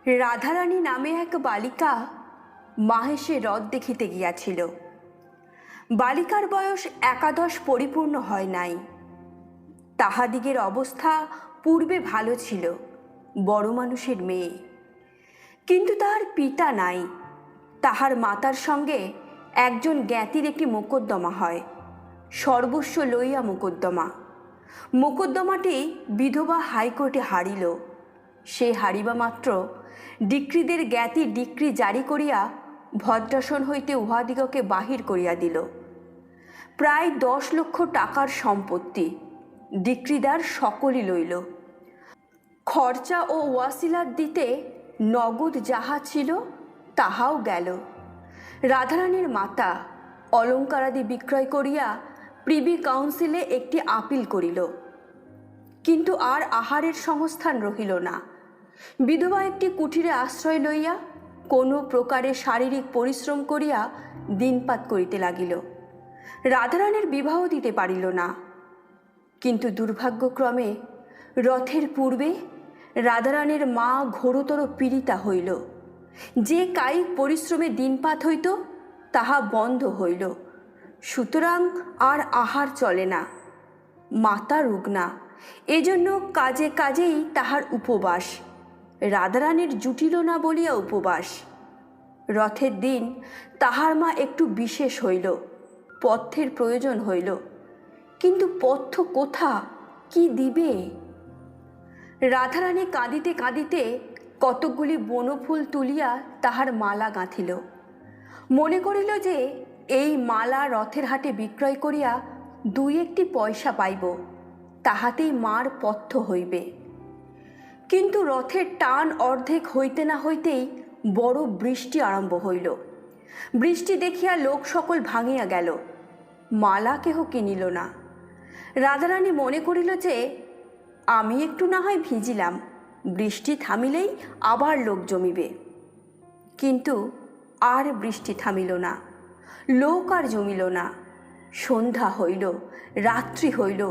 রাধারানী নামে এক বালিকা মাহেশে হ্রদ দেখিতে গিয়াছিল। বালিকার বয়স একাদশ পরিপূর্ণ হয় নাই। তাহাদিগের অবস্থা পূর্বে ভালো ছিল, বড় মানুষের মেয়ে, কিন্তু তাহার পিতা নাই। তাহার মাতার সঙ্গে একজন জ্ঞাতির একটি মোকদ্দমা হয়, সর্বস্ব লইয়া মোকদ্দমা। মোকদ্দমাটি বিধবা হাইকোর্টে হারিল। সে হারিবা মাত্র ডিক্রিদের জ্ঞাতি ডিক্রি জারি করিয়া ভদ্রাসন হইতে উহাদিগকে বাহির করিয়া দিল। প্রায় 10 লক্ষ টাকার সম্পত্তি ডিক্রিদার সকলই লইল। খরচা ও ওয়াসিলাত দিতে নগদ যাহা ছিল তাহাও গেল। রাধারানীর মাতা অলঙ্কারাদি বিক্রয় করিয়া প্রিভি কাউন্সিলে একটি আপিল করিল, কিন্তু আর আহারের সংস্থান রহিল না। বিধবা একটি কুঠিরে আশ্রয় লইয়া কোনো প্রকারে শারীরিক পরিশ্রম করিয়া দিনপাত করিতে লাগিল। রাধারানীর বিবাহ দিতে পারিল না, কিন্তু দুর্ভাগ্যক্রমে রথের পূর্বে রাধারানীর মা ঘোরতর পীড়িতা হইল। যে কায়িক পরিশ্রমে দিনপাত হইত তাহা বন্ধ হইল, সুতরাং আর আহার চলে না। মাতা রুগ্না, এজন্য কাজে কাজেই তাহার উপবাস। রাধারানীর জুটিল না বলিয়া উপবাস। রথের দিন তাহার মা একটু বিশেষ হইল, পথ্যের প্রয়োজন হইল, কিন্তু পথ্য কোথা, কি দিবে? রাধারানী কাঁদিতে কাঁদিতে কতকগুলি বনফুল তুলিয়া তাহার মালা গাঁথিল। মনে করিল যে এই মালা রথের হাটে বিক্রয় করিয়া 2-1 পয়সা পাইব, তাহাতেই মার পথ্য হইবে। কিন্তু রথের টান অর্ধেক হইতে না হইতেই বড় বৃষ্টি আরম্ভ হইল। বৃষ্টি দেখিয়া লোক সকল ভাঙিয়া গেল, মালা কেহ কিনিল না। রাধারানী মনে করিল যে আমি একটু না হয় ভিজিলাম, বৃষ্টি থামিলেই আবার লোক জমিবে। কিন্তু আর বৃষ্টি থামিল না, লোক আর জমিল না। সন্ধ্যা হইল, রাত্রি হইল,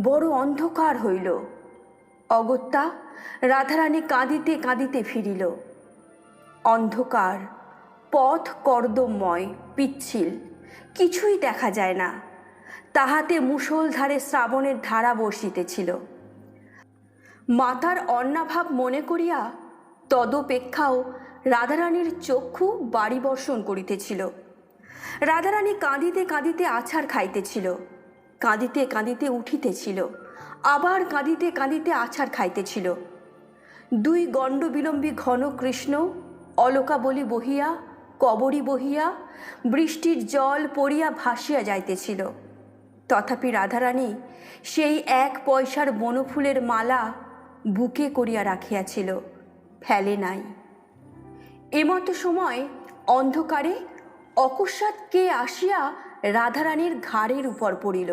বড় অন্ধকার হইল। অগত্যা রাধারানী কাঁদিতে কাঁদিতে ফিরিল। অন্ধকার, পথ কর্দমময়, পিচ্ছিল, কিছুই দেখা যায় না। তাহাতে মুষলধারে শ্রাবণের ধারা বর্ষিতেছিল। মাতার অন্নাভাব মনে করিয়া তদপেক্ষাও রাধারানীর চক্ষু বাড়ি বর্ষণ করিতেছিল। রাধারানী কাঁদিতে কাঁদিতে আছাড় খাইতেছিল, কাঁদিতে কাঁদিতে উঠিতেছিল, আবার কাঁদিতে কাঁদিতে আছাড় খাইতেছিল। 2 গণ্ডবিলম্বী ঘন কৃষ্ণ অলকা বলি বহিয়া, কবরী বহিয়া, বৃষ্টির জল পড়িয়া ভাসিয়া যাইতেছিল। তথাপি রাধারানী সেই 1 পয়সার বনফুলের মালা বুকে করিয়া রাখিয়াছিল, ফেলে নাই। এমতো সময় অন্ধকারে অকস্মাৎ কে আসিয়া রাধারানীর ঘাড়ের উপর পড়িল।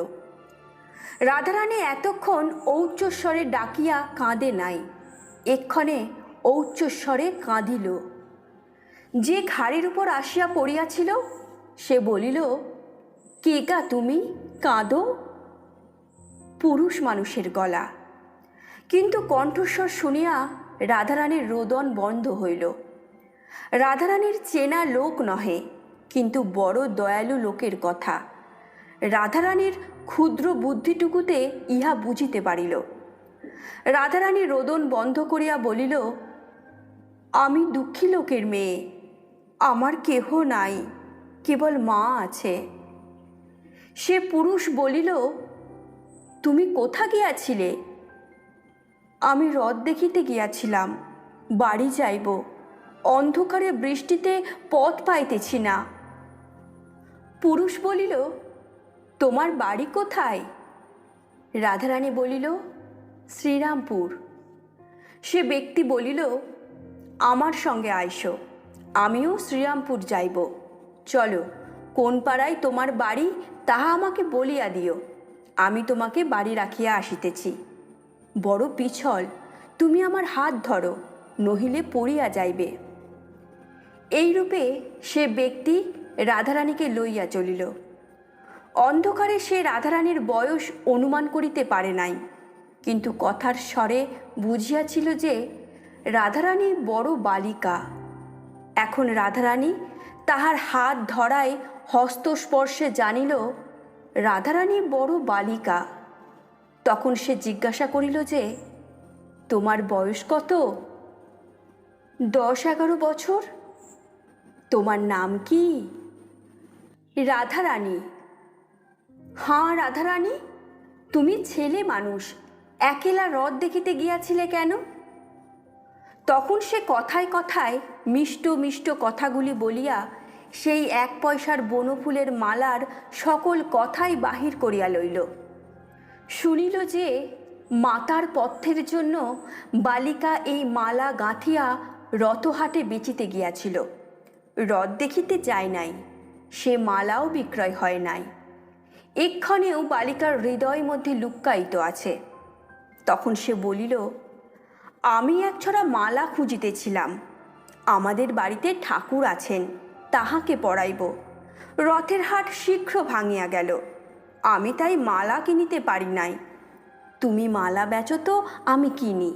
রাধারানী এতক্ষণ ঔচ্চস্বরে ডাকিয়া কাঁদে নাই, এক্ষণে ঔচ্চস্বরে কাঁদিল। যে ঘাড়ের উপর আসিয়া পড়িয়াছিল সে বলিল, কে গা তুমি, কাঁদো? পুরুষ মানুষের গলা, কিন্তু কণ্ঠস্বর শুনিয়া রাধারানীর রোদন বন্ধ হইল। রাধারানীর চেনা লোক নহে, কিন্তু বড় দয়ালু লোকের কথা। রাধারানীর ক্ষুদ্র বুদ্ধিটুকুতে ইহা বুঝিতে পারিল। রাধারানী রোদন বন্ধ করিয়া বলিল, আমি দুঃখী লোকের মেয়ে, আমার কেহ নাই, কেবল মা আছে। সে পুরুষ বলিল, তুমি কোথা গিয়াছিলে? আমি হ্রদ দেখিতে গিয়াছিলাম, বাড়ি যাইব, অন্ধকারে বৃষ্টিতে পথ পাইতেছি না। পুরুষ বলিল, তোমার বাড়ি কোথায়? রাধারানী বলিল, শ্রীরামপুর। সে ব্যক্তি বলিল, আমার সঙ্গে আইসো, আমিও শ্রীরামপুর যাইব। চলো, কোন পাড়ায় তোমার বাড়ি তাহা আমাকে বলিয়া দিও, আমি তোমাকে বাড়ি রাখিয়া আসিতেছি। বড় পিছল, তুমি আমার হাত ধরো, নহিলে পড়িয়া যাইবে। এইরূপে সে ব্যক্তি রাধারানীকে লইয়া চলিল। অন্ধকারে সে রাধারানীর বয়স অনুমান করিতে পারে নাই, কিন্তু কথার স্বরে বুঝিয়াছিল যে রাধারানী বড় বালিকা। এখন রাধারানী তাহার হাত ধরায় হস্তস্পর্শে জানিল রাধারানী বড় বালিকা। তখন সে জিজ্ঞাসা করিল যে, তোমার বয়স কত? 10-11 বছর। তোমার নাম কি? রাধারানী। হাঁ রাধারানী, তুমি ছেলে মানুষ, একেলা হ্রদ দেখিতে গিয়াছিলে কেন? তখন সে কথায় কথায় মিষ্ট মিষ্ট কথাগুলি বলিয়া সেই 1 পয়সার বনফুলের মালার সকল কথাই বাহির করিয়া লইল। শুনিল যে মাতার পথ্যের জন্য বালিকা এই মালা গাঁথিয়া রথহাটে বেচিতে গিয়াছিল। হ্রদ দেখিতে যায় নাই, সে মালাও বিক্রয় হয় নাই। এক্ষণেও বালিকার হৃদয় মধ্যে লুক্কায়িত আছে। তখন সে বলিল, আমি একছড়া মালা খুঁজিতেছিলাম, আমাদের বাড়িতে ঠাকুর আছেন, তাহাকে পরাইব। রথের হাট শীঘ্র ভাঙিয়া গেল, আমি তাই মালা কিনিতে পারি নাই। তুমি মালা বেচো তো আমি কিনি।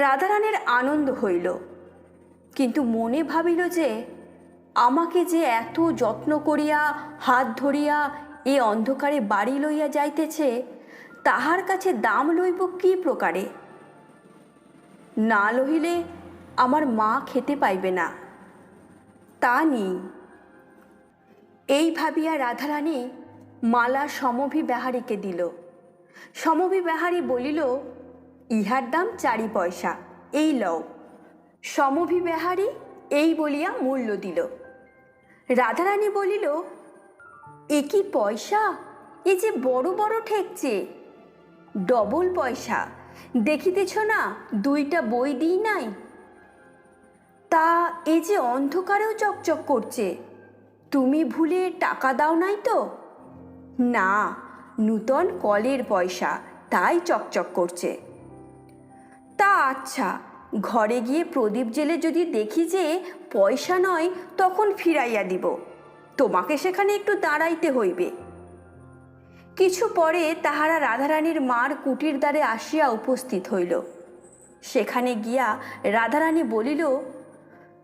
রাধারানীর আনন্দ হইল, কিন্তু মনে ভাবিল যে আমাকে যে এত যত্ন করিয়া হাত ধরিয়া এ অন্ধকারে বাড়ি লইয়া যাইতেছে, তাহার কাছে দাম লইব কি প্রকারে? না লহিলে আমার মা খেতে পাইবে না, তা নি। এই ভাবিয়া রাধারানী মালা সমভি বেহারীকে দিল। সমভি বেহারী বলিল, ইহার দাম 4 পয়সা, এই লও। সমভি বেহারী এই বলিয়া মূল্য দিল। রাধারানী বলিল, এ কি পয়সা? এ যে বড় বড় ঠেকছে। ডবল পয়সা, দেখিতেছ না 2টা বই দিই নাই? তা এ যে অন্ধকারেও চকচক করছে, তুমি ভুলে টাকা দাও নাই তো? না, নূতন কলের পয়সা, তাই চকচক করছে। তা আচ্ছা, ঘরে গিয়ে প্রদীপ জেলে যদি দেখি যে পয়সা নয়, তখন ফিরাইয়া দিব। তোমাকে সেখানে একটু দাঁড়াইতে হইবে। কিছু পরে তাহারা রাধারানীর মার কুটির দ্বারে আসিয়া উপস্থিত হইল। সেখানে গিয়া রাধারানী বলিল,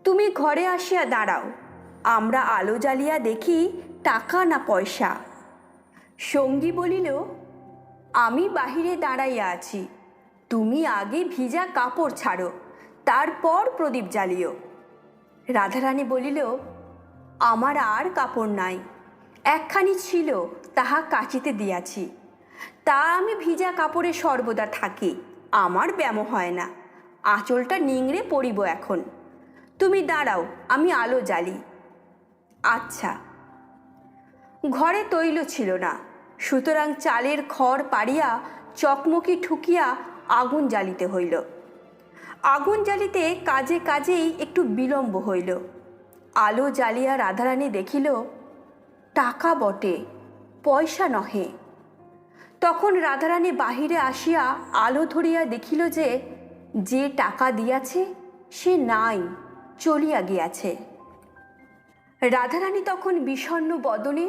তুমি ঘরে আসিয়া দাঁড়াও, আমরা আলো জ্বালিয়া দেখি টাকা না পয়সা। সঙ্গী বলিল, আমি বাহিরে দাঁড়াইয়া আছি, তুমি আগে ভিজা কাপড় ছাড়ো, তারপর প্রদীপ জ্বালিও। রাধারানী বলিল, আমার আর কাপড় নাই, একখানি ছিল, তাহা কাচিতে দিয়াছি, তা আমি ভিজা কাপড়ে সর্বদা থাকি, আমার ব্যামো হয় না, আঁচলটা নিংড়ে পড়িব এখন। তুমি দাঁড়াও, আমি আলো জ্বালি। আচ্ছা। ঘরে তৈল ছিল না, সুতরাং চালের খড় পাড়িয়া চকমকি ঠুকিয়া আগুন জ্বালিতে হইল। আগুন জ্বালিতে কাজে কাজেই একটু বিলম্ব হইল। আলো জ্বালিয়া রাধারানী দেখিল, টাকা বটে, পয়সা নহে। তখন রাধারানী বাহিরে আসিয়া আলো ধরিয়া দেখিল যে যে টাকা দিয়াছে সে নাই, চলিয়া গিয়াছে। রাধারানী তখন বিষণ্ণ বদনে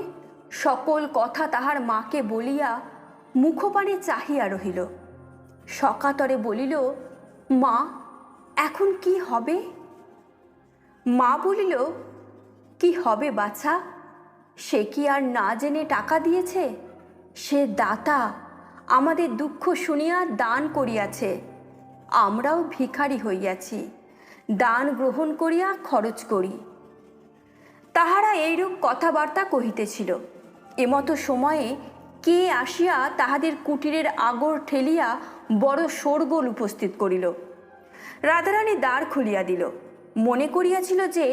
সকল কথা তাহার মাকে বলিয়া মুখপানে চাহিয়া রহিল। সকাতরে বলিল, মা, এখন কি হবে? মা বলিল, কি হবে বাছা? সে কি আর না জেনে টাকা দিয়েছে? সে দাতা, আমাদের দুঃখ শুনিয়া দান করিয়াছে। আমরাও ভিখারি হইয়াছি, দান গ্রহণ করিয়া খরচ করি। তাহারা এইরূপ কথাবার্তা কহিতেছিল। এমতো সময়ে কে আসিয়া তাহাদের কুটিরের আগর ঠেলিয়া বড় শোরগোল উপস্থিত করিল। রাধারানী দ্বার খুলিয়া দিল, মনে করিয়াছিল যে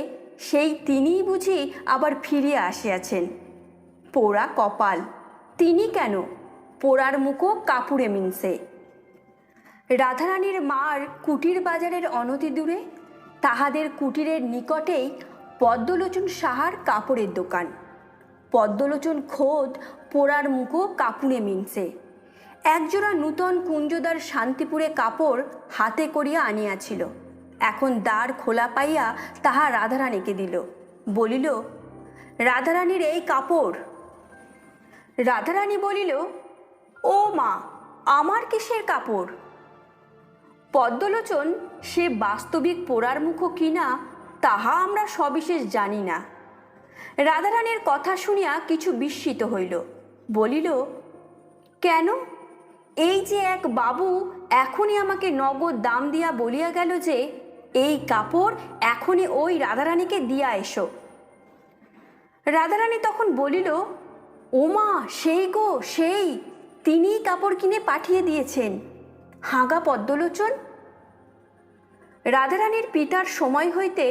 সেই তিনিই বুঝি আবার ফিরিয়া আসিয়াছেন। পোড়া কপাল, তিনি কেন, পোড়ার মুখও কাপড়ে মিনছে। রাধারানীর মার কুটির বাজারের অনতি দূরে তাহাদের কুটিরের নিকটেই পদ্মলোচন সাহার কাপড়ের দোকান। পদ্মলোচন খোদ পোড়ার মুখও কাপড়ে মিনছে। একজোড়া নূতন কুঞ্জদার শান্তিপুরে কাপড় হাতে করিয়া আনিয়াছিল। এখন দ্বার খোলা পাইয়া তাহা রাধারানীকে দিল, বলিল, রাধারানীর এই কাপড়। রাধারানী বলিল, ও মা, আমার কিসের কাপড়? পদ্মলোচন সে বাস্তবিক পোড়ার মুখো কিনা তাহা আমরা সবিশেষ জানি না। রাধারানীর কথা শুনিয়া কিছু বিস্মিত হইল, বলিল, কেন? এই যে এক বাবু এখনই আমাকে নগদ দাম দিয়া বলিয়া গেল যে এই কাপড় এখনই ওই রাধারানীকে দিয়া এসো। রাধারানী তখন বলিল, ওমা, সেই গো সেই, তিনিই কাপড় কিনে পাঠিয়ে দিয়েছেন। হাগা পদ্মলোচন। রাধারানীর পিতার সময় হইতে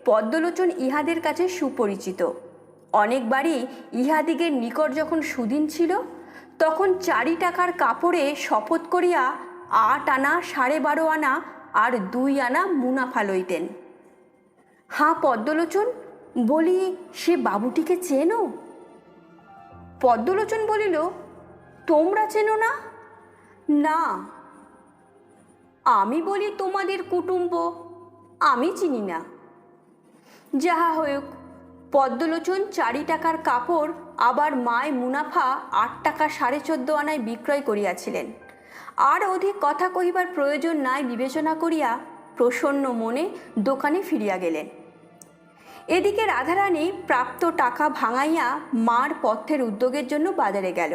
পদ্মলোচন ইহাদের কাছে সুপরিচিত। অনেকবারই ইহাদিগের নিকট যখন সুদিন ছিল তখন 4 টাকার কাপড়ে শপথ করিয়া 8 আনা, 12.5 আনা আর 2 আনা মুনাফা লইতেন। হাঁ পদ্মলোচন, বলি, সে বাবুটিকে চেনো? পদ্মলোচন বলিল, তোমরা চেনো না? না। আমি বলি, তোমাদের কুটুম্ব, আমি চিনি না। যাহা হোক, পদ্মলোচন 4 টাকার কাপড় আবার মায় মুনাফা 8 টাকা 14.5 আনায় বিক্রয় করিয়াছিলেন। আর অধিক কথা কহিবার প্রয়োজন নাই বিবেচনা করিয়া প্রসন্ন মনে দোকানে ফিরিয়া গেলেন। এদিকে রাধারানী প্রাপ্ত টাকা ভাঙাইয়া মার পথ্যের উদ্যোগের জন্য বাজারে গেল।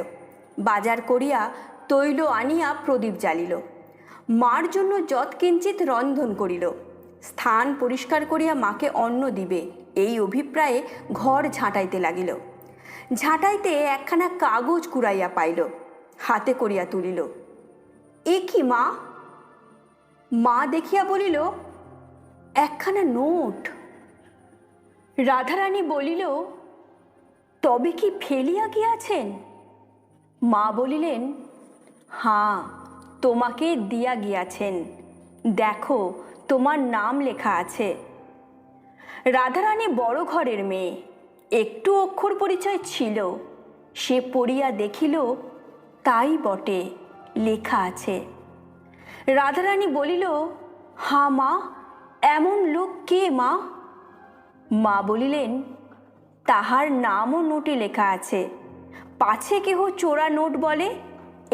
বাজার করিয়া তৈল আনিয়া প্রদীপ জ্বালিল। মার জন্য যৎকিঞ্চিৎ রন্ধন করিল। স্থান পরিষ্কার করিয়া মাকে অন্ন দিবে এই অভিপ্রায়ে ঘর ঝাঁটাইতে লাগিল। ঝাঁটাইতে একখানা কাগজ কুড়াইয়া পাইল, হাতে করিয়া তুলিল। এ কি মা? মা দেখিয়া বলিল, একখানা নোট। রাধারানী বলিল, তবে কি ফেলিয়া গিয়াছেন? মা বলিলেন, হাঁ, তোমাকে দিয়া গিয়াছেন, দেখো তোমার নাম লেখা আছে। রাধারানী বড় ঘরের মেয়ে, একটু অক্ষর পরিচয় ছিল। সে পড়িয়া দেখিল, তাই বটে, লেখা আছে। রাধারানী বলিল, হাঁ মা, এমন লোক কে মা? মা বলিলেন, তাহার নামও নোটে লেখা আছে, পাছে কেহ চোরা নোট বলে,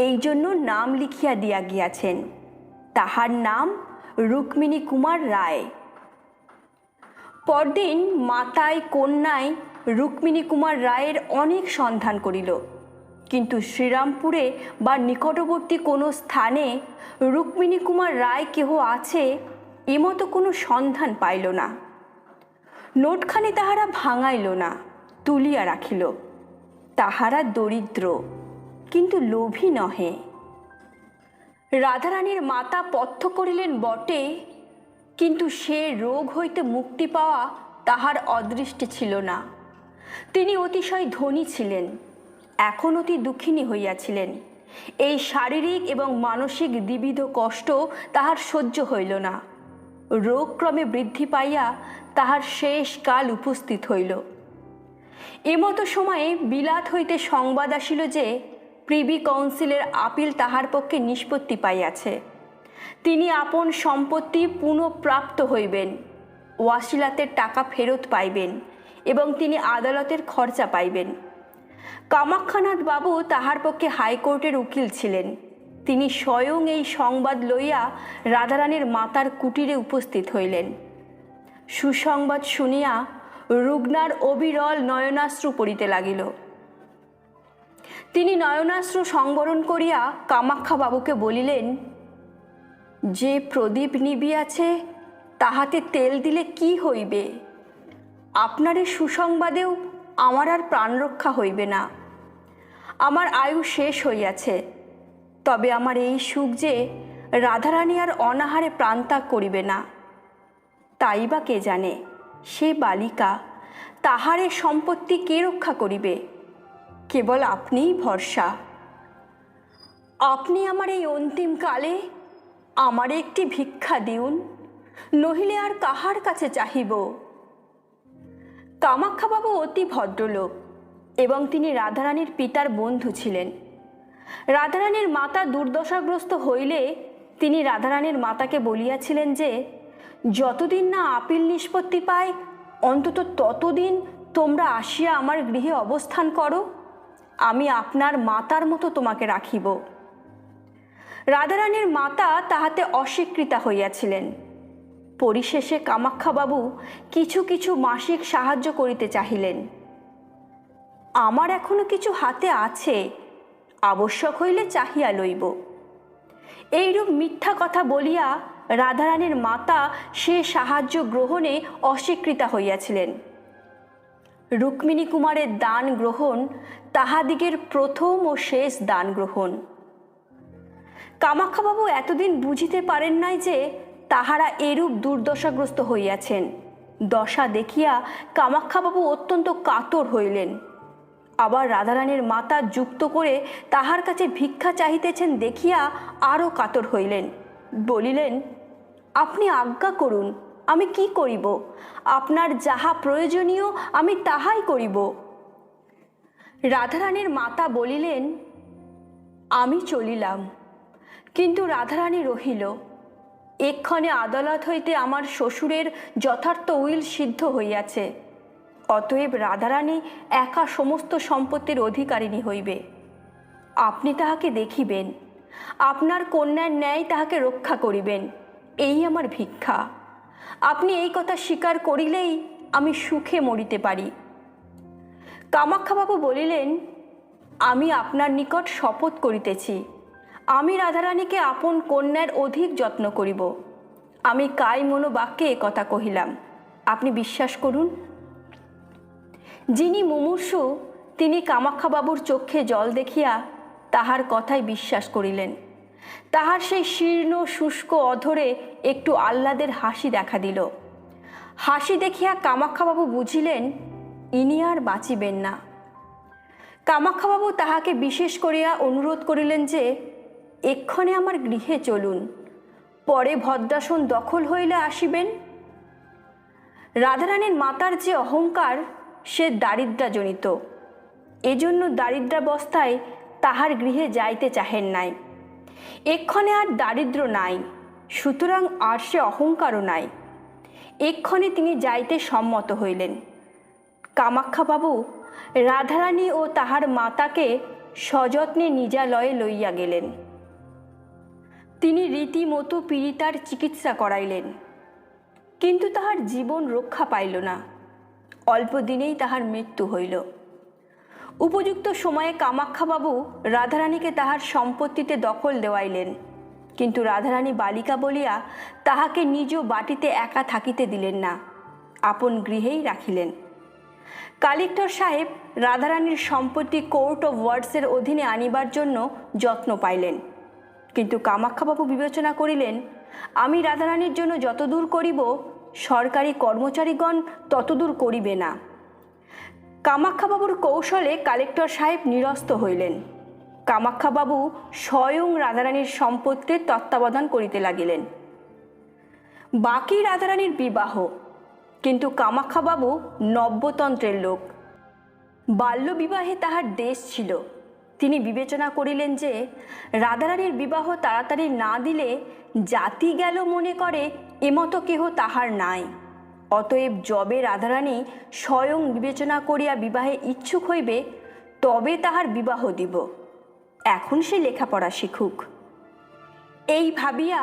এই জন্য নাম লিখিয়া দিয়া গিয়াছেন। তাহার নাম রুক্মিণী কুমার রায়। পরদিন মাতায় কন্যায় রুক্মিণী কুমার রায়ের অনেক সন্ধান করিল, কিন্তু শ্রীরামপুরে বা নিকটবর্তী কোনো স্থানে রুক্মিণী কুমার রায় কেহ আছে এমতো কোনো সন্ধান পাইল না। নোটখানি তাহারা ভাঙাইল না, তুলিয়া রাখিল। তাহারা দরিদ্র, কিন্তু লোভী নহে। রাধারানীর মাতা পথ্য করিলেন বটে, কিন্তু সে রোগ হইতে মুক্তি পাওয়া তাহার অদৃষ্টে ছিল না। তিনি অতিশয় ধনী ছিলেন, এখন অতি দুঃখিনী হইয়াছিলেন। এই শারীরিক এবং মানসিক দ্বিবিধ কষ্ট তাহার সহ্য হইল না। রোগ ক্রমে বৃদ্ধি পাইয়া তাহার শেষ কাল উপস্থিত হইল। এমতো সময়ে বিলাত হইতে সংবাদ আসিল যে প্রিভি কাউন্সিলের আপিল তাহার পক্ষে নিষ্পত্তি পাইয়াছে। তিনি আপন সম্পত্তি পুনঃপ্রাপ্ত হইবেন, ওয়াসিলাতের টাকা ফেরত পাইবেন এবং তিনি আদালতের খরচা পাইবেন। কামাক্ষানাথ বাবু তাহার পক্ষে হাইকোর্টের উকিল ছিলেন। তিনি স্বয়ং এই সংবাদ লইয়া রাধারানীর মাতার কুটিরে উপস্থিত হইলেন। সুসংবাদ শুনিয়া রুগ্নার অবিরল নয়নাশ্রু পড়িতে লাগিল। তিনি নয়নাশ্রু সংবরণ করিয়া কামাক্ষা বাবুকে বলিলেন, যে প্রদীপ নিবিয়াছে তাহাতে তেল দিলে কি হইবে? আপনার এই সুসংবাদেও আমার আর প্রাণরক্ষা হইবে না। আমার আয়ু শেষ হইয়াছে, তবে আমার এই সুখ যে রাধারানী আর অনাহারে প্রাণত্যাগ করিবে না। তাই বা কে জানে, সে বালিকা, তাহারে সম্পত্তি কে রক্ষা করিবে? কেবল আপনিই ভরসা। আপনি আমার এই অন্তিম কালে আমারে একটি ভিক্ষা দিউন, নহিলে আর কাহার কাছে চাহিব। কামাক্ষাবাবু অতি ভদ্রলোক এবং তিনি রাধারানীর পিতার বন্ধু ছিলেন। রাধারানীর মাতা দুর্দশাগ্রস্ত হইলে তিনি রাধারানীর মাতাকে বলিয়াছিলেন যে যতদিন না আপিল নিষ্পত্তি পায় অন্তত ততদিন তোমরা আসিয়া আমার গৃহে অবস্থান করো, আমি আপনার মাতার মতো তোমাকে রাখিব। রাধারানীর মাতা তাহাতে অস্বীকৃতা হইয়াছিলেন। পরিশেষে কামাক্ষাবাবু কিছু কিছু মাসিক সাহায্য করিতে চাহিলেন। আমার এখনো কিছু হাতে আছে, আবশ্যক হইলে চাহিয়া লইব। এইরূপ মিথ্যা কথা বলিয়া রাধারানীর মাতা সে সাহায্য গ্রহণে অস্বীকৃতা হইয়াছিলেন। রুক্মিণী কুমারের দান গ্রহণ তাহাদিগের প্রথম ও শেষ দান গ্রহণ। কামাক্ষাবাবু এতদিন বুঝিতে পারেন নাই যে তাহারা এরূপ দুর্দশাগ্রস্ত হইয়াছেন। দশা দেখিয়া কামাক্ষাবাবু অত্যন্ত কাতর হইলেন। আবার রাধারানীর মাতা যুক্ত করে তাহার কাছে ভিক্ষা চাহিতেছেন দেখিয়া আরও কাতর হইলেন। বলিলেন, আপনি আজ্ঞা করুন, আমি কি করিব? আপনার যাহা প্রয়োজনীয় আমি তাহাই করিব। রাধারানীর মাতা বলিলেন, আমি চলিলাম, কিন্তু রাধারানী রহিল। এক্ষণে আদালত হইতে আমার শ্বশুরের যথার্থ উইল সিদ্ধ হইয়াছে। অতএব রাধারানী একা সমস্ত সম্পত্তির অধিকারিণী হইবে। আপনি তাহাকে দেখিবেন, আপনার কন্যার ন্যায় তাহাকে রক্ষা করিবেন, এই আমার ভিক্ষা। আপনি এই কথা স্বীকার করিলেই আমি সুখে মরিতে পারি। কামাক্ষাবাবু বলিলেন, আমি আপনার নিকট শপথ করিতেছি, আমি রাধারানীকে আপন কন্যার অধিক যত্ন করিব। আমি কায় মনোবাক্যে এ কথা কহিলাম, আপনি বিশ্বাস করুন। যিনি মুমূর্ষু তিনি কামাক্ষাবাবুর চক্ষে জল দেখিয়া তাহার কথায় বিশ্বাস করিলেন। তাহার সেই শীর্ণ শুষ্ক অধরে একটু আহ্লাদের হাসি দেখা দিল। হাসি দেখিয়া কামাক্ষাবাবু বুঝিলেন ইনি আর বাঁচিবেন না। কামাক্ষাবাবু তাহাকে বিশেষ করিয়া অনুরোধ করিলেন যে এক্ষণে আমার গৃহে চলুন, পরে ভদ্রাসন দখল হইলে আসিবেন। রাধারানীর মাতার যে অহংকার সে দারিদ্র্যজনিত, এজন্য দারিদ্রাবস্থায় তাহার গৃহে যাইতে চাহেন নাই। এক্ষণে আর দারিদ্র্য নাই, সুতরাং আর সে অহংকারও নাই। এক্ষণে তিনি যাইতে সম্মত হইলেন। কামাক্ষাবাবু রাধারানী ও তাহার মাতাকে সযত্নে নিজালয়ে লইয়া গেলেন। তিনি রীতিমতো পীড়িতার চিকিৎসা করাইলেন, কিন্তু তাহার জীবন রক্ষা পাইল না। অল্প দিনেই তাহার মৃত্যু হইল। উপযুক্ত সময়ে কামাক্ষাবাবু রাধারানীকে তাহার সম্পত্তিতে দখল দেওয়াইলেন, কিন্তু রাধারানী বালিকা বলিয়া তাহাকে নিজ বাটিতে একা থাকিতে দিলেন না, আপন গৃহেই রাখিলেন। কালেক্টর সাহেব রাধারানীর সম্পত্তি কোর্ট অফ ওয়ার্ডসের অধীনে আনিবার জন্য যত্ন পাইলেন, কিন্তু কামাক্ষাবাবু বিবেচনা করিলেন, আমি রাধারানীর জন্য যতদূর করিব সরকারি কর্মচারীগণ ততদূর করিবে না। কামাক্ষাবাবুর কৌশলে কালেক্টর সাহেব নিরস্ত হইলেন। কামাক্ষাবাবু স্বয়ং রাধারানীর সম্পত্তির তত্ত্বাবধান করিতে লাগিলেন। বাকি রাধারানীর বিবাহ, কিন্তু কামাক্ষাবাবু নব্যতন্ত্রের লোক, বাল্যবিবাহে তাহার দেশ ছিল। তিনি বিবেচনা করিলেন যে রাধারানীর বিবাহ তাড়াতাড়ি না দিলে জাতি গেল মনে করে এমতো কেহ তাহার নাই। অতএব যবে রাধারানী স্বয়ং বিবেচনা করিয়া বিবাহে ইচ্ছুক হইবে তবে তাহার বিবাহ দিব। এখন সে লেখাপড়া শিখুক। এই ভাবিয়া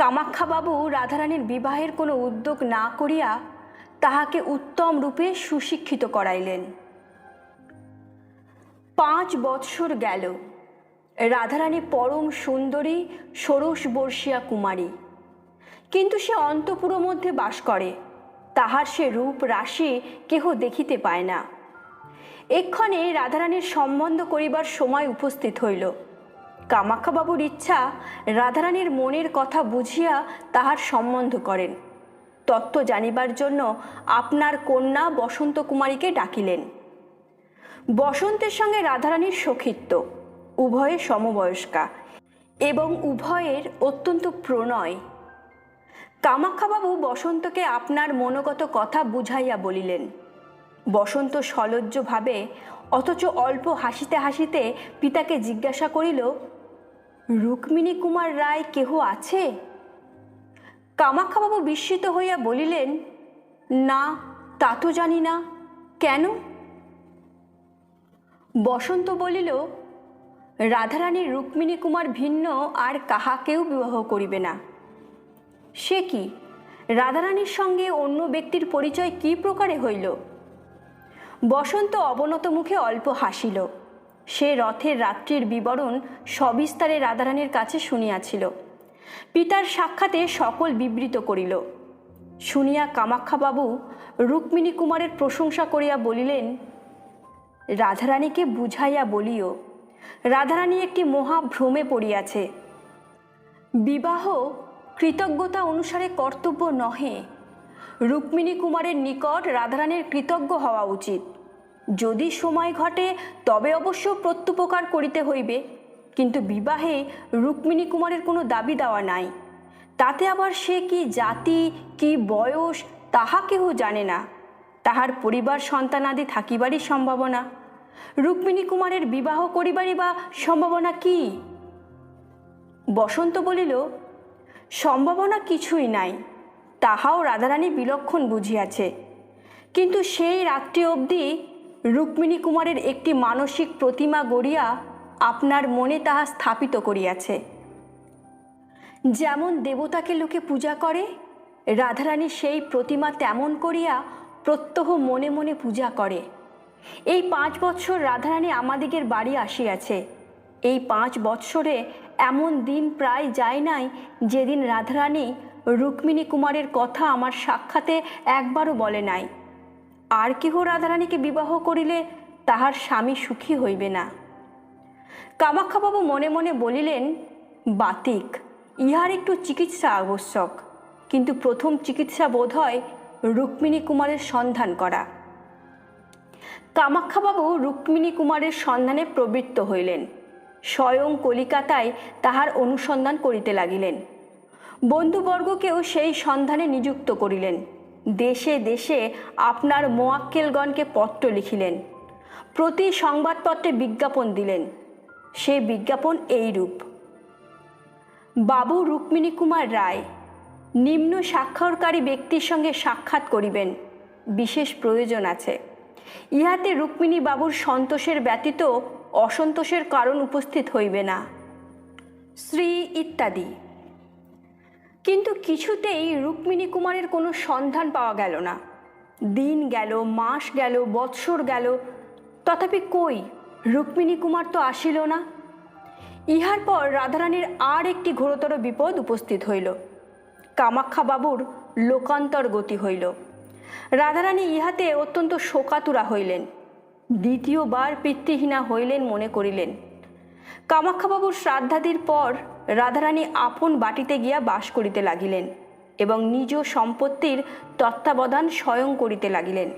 কামাক্ষাবাবু রাধারানীর বিবাহের কোনো উদ্যোগ না করিয়া তাহাকে উত্তম রূপে সুশিক্ষিত করাইলেন। 5 বৎসর গেল। রাধারানী পরম সুন্দরী ষোড়শ বর্ষীয়া কুমারী, কিন্তু সে অন্তঃপুর মধ্যে বাস করে। তাহার সে রূপ রাশি কেহ দেখিতে পায় না। এক্ষণে রাধারানীর সম্বন্ধ করিবার সময় উপস্থিত হইল। কামাক্ষাবাবুর ইচ্ছা রাধারানীর মনের কথা বুঝিয়া তাহার সম্বন্ধ করেন। তত্ত্ব জানিবার জন্য আপনার কন্যা বসন্ত কুমারীকে ডাকিলেন। বসন্তের সঙ্গে রাধারানীর সখিত্ব, উভয়ে সমবয়স্কা এবং উভয়ের অত্যন্ত প্রণয়। কামাক্ষাবাবু বসন্তকে আপনার মনোগত কথা বুঝাইয়া বলিলেন। বসন্ত সলজ্জভাবে অথচ অল্প হাসিতে হাসিতে পিতাকে জিজ্ঞাসা করিল, রুক্মিণী কুমার রায় কেহ আছে? কামাক্ষাবাবু বিস্মিত হইয়া বলিলেন, না, তা তো জানি না, কেন? বসন্ত বলিল, রাধারানী রুক্মিণী কুমার ভিন্ন আর কাহাকেও বিবাহ করিবে না। সে কি, রাধারানীর সঙ্গে অন্য ব্যক্তির পরিচয় কি প্রকারে হইল? বসন্ত অবনত মুখে অল্প হাসিল। সে রথের রাত্রির বিবরণ সবিস্তারে রাধারানীর কাছে শুনিয়াছিল। পিতার সাক্ষাতে সকল বিবৃত করিল। শুনিয়া কামাক্ষাবাবু রুক্মিণী কুমারের প্রশংসা করিয়া বলিলেন, রাধারানীকে বুঝাইয়া বলিও, রাধারানী একটি মহাভ্রমে পড়িয়াছে। বিবাহ কৃতজ্ঞতা অনুসারে কর্তব্য নহে। রুক্মিণী কুমারের নিকট রাধারানীর কৃতজ্ঞ হওয়া উচিত। যদি সময় ঘটে তবে অবশ্য প্রত্যুপকার করিতে হইবে, কিন্তু বিবাহে রুক্মিণী কুমারের কোনো দাবি দেওয়া নাই। তাতে আবার সে কি জাতি, কি বয়স, তাহা কেহ জানে না। তাহার পরিবার সন্তানাদি থাকিবারই সম্ভাবনা। রুক্মিণী কুমারের বিবাহ করিবারই বা সম্ভাবনা কি? বসন্ত বলিল, সম্ভাবনা কিছুই নাই, তাহাও রাধারানী বিলক্ষণ বুঝিয়াছে। কিন্তু সেই রাত্রি অবধি রুক্মিণী কুমারের একটি মানসিক প্রতিমা গড়িয়া আপনার মনে তাহা স্থাপিত করিয়াছে। যেমন দেবতাকে লোকে পূজা করে, রাধারানী সেই প্রতিমা তেমন করিয়া প্রত্যহ মনে মনে পূজা করে। এই 5 বৎসর রাধারানী আমাদিগের বাড়ি আসিয়াছে। এই 5 বৎসরে এমন দিন প্রায় যায় নাই যেদিন রাধারানী রুক্মিণী কুমারের কথা আমার সাক্ষাতে একবারও বলে নাই। আর কেহ রাধারানীকে বিবাহ করিলে তাহার স্বামী সুখী হইবে না। কামাক্ষাবাবু মনে মনে বলিলেন, বাতিক, ইহার একটু চিকিৎসা আবশ্যক। কিন্তু প্রথম চিকিৎসা বোধ হয় রুক্মিণী কুমারের সন্ধান করা। কামাক্ষাবাবু রুক্মিণী কুমারের সন্ধানে প্রবৃত্ত হইলেন। স্বয়ং কলিকাতায় তাহার অনুসন্ধান করিতে লাগিলেন। বন্ধুবর্গকেও সেই সন্ধানে নিযুক্ত করিলেন। দেশে দেশে আপনার মোয়াক্কেলগণকে পত্র লিখিলেন। প্রতি সংবাদপত্রে বিজ্ঞাপন দিলেন। সে বিজ্ঞাপন এইরূপ: বাবু রুক্মিণী কুমার রায় নিম্ন স্বাক্ষরকারী ব্যক্তির সঙ্গে সাক্ষাৎ করিবেন, বিশেষ প্রয়োজন আছে। ইহাতে রুক্মিণী বাবুর সন্তোষের ব্যতীত অসন্তোষের কারণ উপস্থিত হইবে না, শ্রী ইত্যাদি। কিন্তু কিছুতেই রুক্মিণী কুমারের কোনো সন্ধান পাওয়া গেল না। দিন গেল, মাস গেল, বৎসর গেল, তথাপি কই রুক্মিণী কুমার তো আসিল না। ইহার পর রাধারানীর আর একটি ঘোরতর বিপদ উপস্থিত হইল। কামাক্ষাবাবুর লোকান্তর গতি হইল। রাধারানী ইহাতে অত্যন্ত শোকাতুরা হইলেন। দ্বিতীয়বার পিতৃহীনা হইলেন মনে করিলেন। কামাক্ষাবাবুর শ্রাদ্ধাদির পর রাধারানী আপন বাটিতে গিয়া বাস করিতে লাগিলেন এবং নিজ সম্পত্তির তত্ত্বাবধান স্বয়ং করিতে লাগিলেন।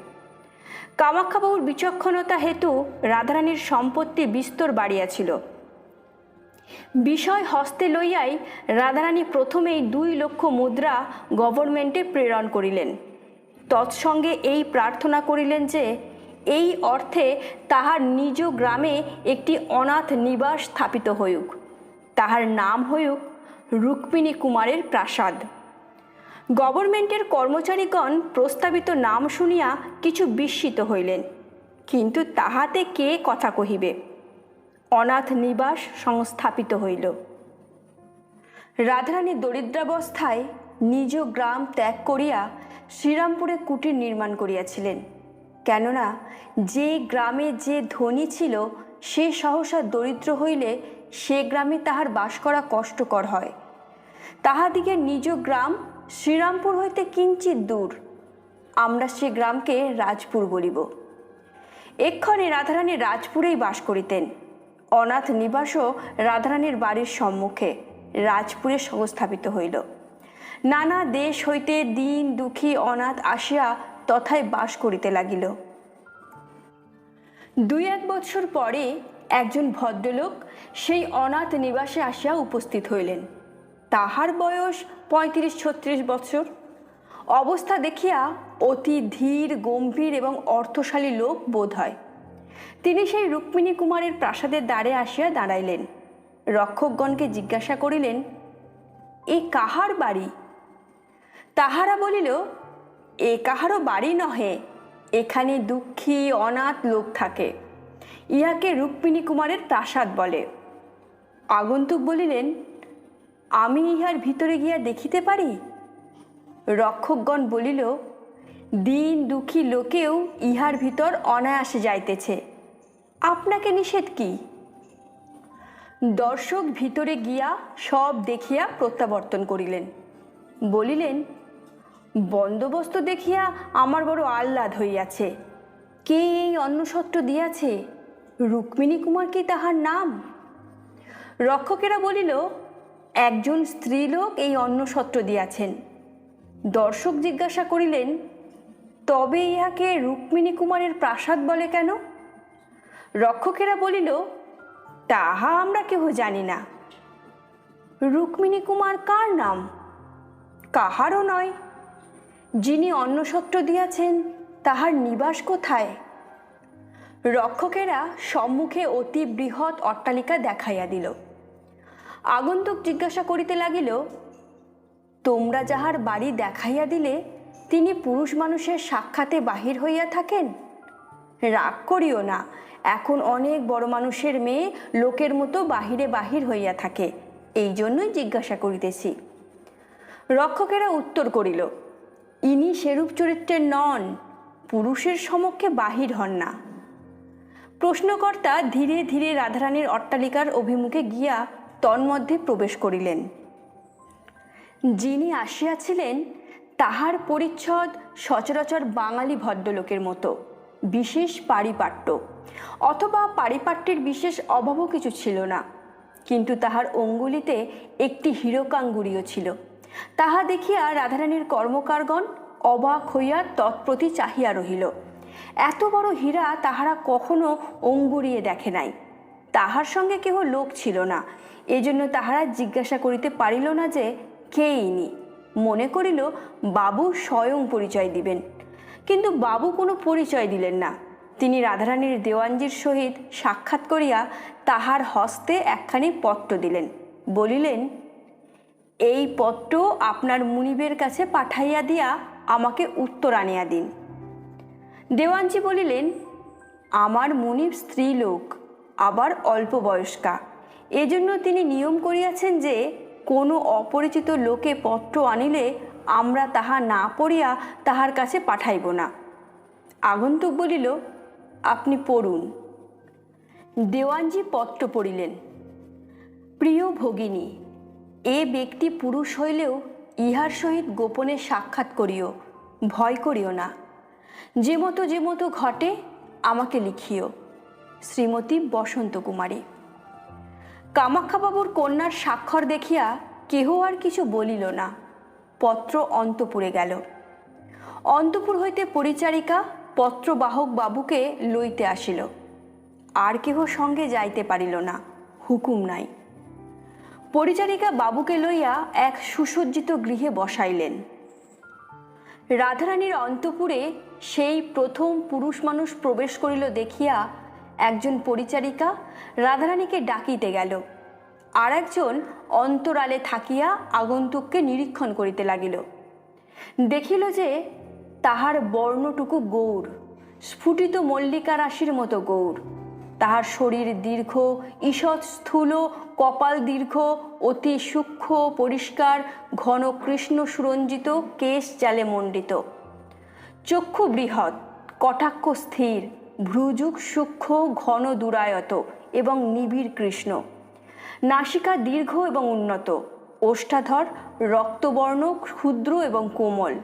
কামাক্ষাবাবুর বিচক্ষণতা হেতু রাধারানীর সম্পত্তি বিস্তর বাড়িয়াছিল। বিষয় হস্তে লইয়াই রাধারানী প্রথমেই 2 লক্ষ মুদ্রা গভর্নমেন্টে প্রেরণ করিলেন। তৎসঙ্গে এই প্রার্থনা করিলেন যে এই অর্থে তাহার নিজ গ্রামে একটি অনাথ নিবাস স্থাপিত হইউক। তাহার নাম হইউক রুক্মিণী কুমারের প্রাসাদ। গভর্নমেন্টের কর্মচারীগণ প্রস্তাবিত নাম শুনিয়া কিছু বিস্মিত হইলেন, কিন্তু তাহাতে কে কথা কহিবে। অনাথ নিবাস সংস্থাপিত হইল। রাধারানী দরিদ্রাবস্থায় নিজ গ্রাম ত্যাগ করিয়া শ্রীরামপুরে কুটির নির্মাণ করিয়াছিলেন। কেননা যে গ্রামে যে ধনী ছিল সে সহসা দরিদ্র হইলে সে গ্রামে তাহার বাস করা কষ্টকর হয়। তাহাদিগের নিজ গ্রাম শ্রীরামপুর হইতে কিঞ্চিত দূর। আমরা সে গ্রামকে রাজপুর বলিব। এক্ষণে রাধারানী রাজপুরেই বাস করিতেন। অনাথ নিবাসও রাধারানীর বাড়ির সম্মুখে রাজপুরে সংস্থাপিত হইল। নানা দেশ হইতে দীন দুঃখী অনাথ আসিয়া তথায় বাস করিতে লাগিল। 2-1 বৎসর পরে একজন ভদ্রলোক সেই অনাথ নিবাসে আসিয়া উপস্থিত হইলেন। তাহার বয়স 35-36 বৎসর। অবস্থা দেখিয়া অতি ধীর, গম্ভীর এবং অর্থশালী লোক বোধ হয়। তিনি সেই রুক্মিণী কুমারের প্রাসাদের দ্বারে আসিয়া দাঁড়াইলেন। রক্ষকগণকে জিজ্ঞাসা করিলেন, এ কাহার বাড়ি? তাহারা বলিল, এ কাহারও বাড়ি নহে, এখানে দুঃখী অনাথ লোক থাকে। ইহাকে রুক্মিণী কুমারের প্রাসাদ বলে। আগন্তুক বলিলেন, আমি ইহার ভিতরে গিয়া দেখিতে পারি? রক্ষকগণ বলিল, দিন দুঃখী লোকেও ইহার ভিতর অনায়াসে যাইতেছে, আপনাকে নিষেধ কি? দর্শক ভিতরে গিয়া সব দেখিয়া প্রত্যাবর্তন করিলেন। বলিলেন, বন্দোবস্ত দেখিয়া আমার বড় আহ্লাদ হইয়াছে। কে এই অন্নসত্র দিয়াছে? রুক্মিণী কুমার কি তাহার নাম? রক্ষকেরা বলিল, একজন স্ত্রীলোক এই অন্নসত্র দিয়াছেন। দর্শক জিজ্ঞাসা করিলেন, তবে ইহাকে রুক্মিণী কুমারের প্রাসাদ বলে কেন? রক্ষকেরা বলিল, তাহা আমরা কেহ জানি না। রুক্মিণী কুমার কার নাম? কাহারও নয়। যিনি অন্নসত্র দিয়াছেন তাহার নিবাস কোথায়? রক্ষকেরা সম্মুখে অতি বৃহৎ অট্টালিকা দেখাইয়া দিল। আগন্তুক জিজ্ঞাসা করিতে লাগিল, তোমরা যাহার বাড়ি দেখাইয়া দিলে তিনি পুরুষ মানুষের সাক্ষাতে বাহির হইয়া থাকেন? রাগ করিও না, এখন অনেক বড় মানুষের মেয়ে লোকের মতো বাহিরে বাহির হইয়া থাকে, এই জন্যই জিজ্ঞাসা করিতেছি। রক্ষকেরা উত্তর করিল, ইনি সেরূপ চরিত্রের নন, পুরুষের সমক্ষে বাহির হন না। প্রশ্নকর্তা ধীরে ধীরে রাধারানীর অট্টালিকার অভিমুখে গিয়া তন্মধ্যে প্রবেশ করিলেন। যিনি আসিয়াছিলেন তাহার পরিচ্ছদ সচরাচর বাঙালি ভদ্রলোকের মতো, বিশেষ পারিপাট্য অথবা পারিপাট্যের বিশেষ অভাবও কিছু ছিল না, কিন্তু তাহার অঙ্গুলিতে একটি হীরকাঙ্গুরীও ছিল। তাহা দেখিয়া রাধারানীর কর্মকারগণ অবাক হইয়া তৎপ্রতি চাহিয়া রহিল। এত বড় হীরা তাহারা কখনো অঙ্গুরিয়ে দেখে নাই। তাহার সঙ্গে কেহ লোক ছিল না, এজন্য তাহারা জিজ্ঞাসা করিতে পারিল না যে কে ইনি। মনে করিল বাবু স্বয়ং পরিচয় দিবেন, কিন্তু বাবু কোনো পরিচয় দিলেন না। তিনি রাধারানীর দেওয়ানজির সহিত সাক্ষাৎ করিয়া তাহার হস্তে একখানি পত্র দিলেন। বলিলেন, এই পত্র আপনার মুনিবের কাছে পাঠাইয়া দিয়া আমাকে উত্তর আনিয়া দিন। দেওয়ানজি বলিলেন, আমার মুনিব স্ত্রীলোক, আবার অল্প বয়স্কা, এজন্য তিনি নিয়ম করিয়াছেন যে কোনো অপরিচিত লোকে পত্র আনিলে আমরা তাহা না পড়িয়া তাহার কাছে পাঠাইব না। আগন্তুক বলিল, আপনি পড়ুন। দেওয়ানজি পত্র পড়িলেন। প্রিয় ভগিনী, এ ব্যক্তি পুরুষ হইলেও ইহার সহিত গোপনে সাক্ষাৎ করিও, ভয় করিও না। যে মতো ঘটে আমাকে লিখিও। শ্রীমতী বসন্ত কুমারী। কামাখ্যাবাবুর কন্যার স্বাক্ষর দেখিয়া কেহ আর কিছু বলিল না। পত্র অন্তপুরে গেল। অন্তপুর হইতে পরিচারিকা পত্রবাহক বাবুকে লইতে আসিল। আর কেহ সঙ্গে যাইতে পারিল না, হুকুম নাই। পরিচারিকা বাবুকে লইয়া এক সুসজ্জিত গৃহে বসাইলেন। রাধারানীর অন্তপুরে সেই প্রথম পুরুষ মানুষ প্রবেশ করিল দেখিয়া একজন পরিচারিকা রাধারানীকে ডাকিতে গেল, আর একজন অন্তরালে থাকিয়া আগন্তুককে নিরীক্ষণ করিতে লাগিল। দেখিল যে তাহার বর্ণটুকু গৌর, স্ফুটিত মল্লিকা রাশির মতো গৌর। তাহার শরীর দীর্ঘ, ঈষৎ স্থূল, কপাল দীর্ঘ, অতি সূক্ষ্ম পরিষ্কার, ঘন কৃষ্ণ সুরঞ্জিত, কেশ জালে মণ্ডিত, চক্ষু বৃহৎ, কটাক্ষ স্থির, ভ্রুযুগ সূক্ষ্ম, ঘন দুরায়ত এবং নিবিড় কৃষ্ণ, নাসিকা দীর্ঘ এবং উন্নত, ওষ্ঠাধর রক্তবর্ণ, ক্ষুদ্র এবং কোমল,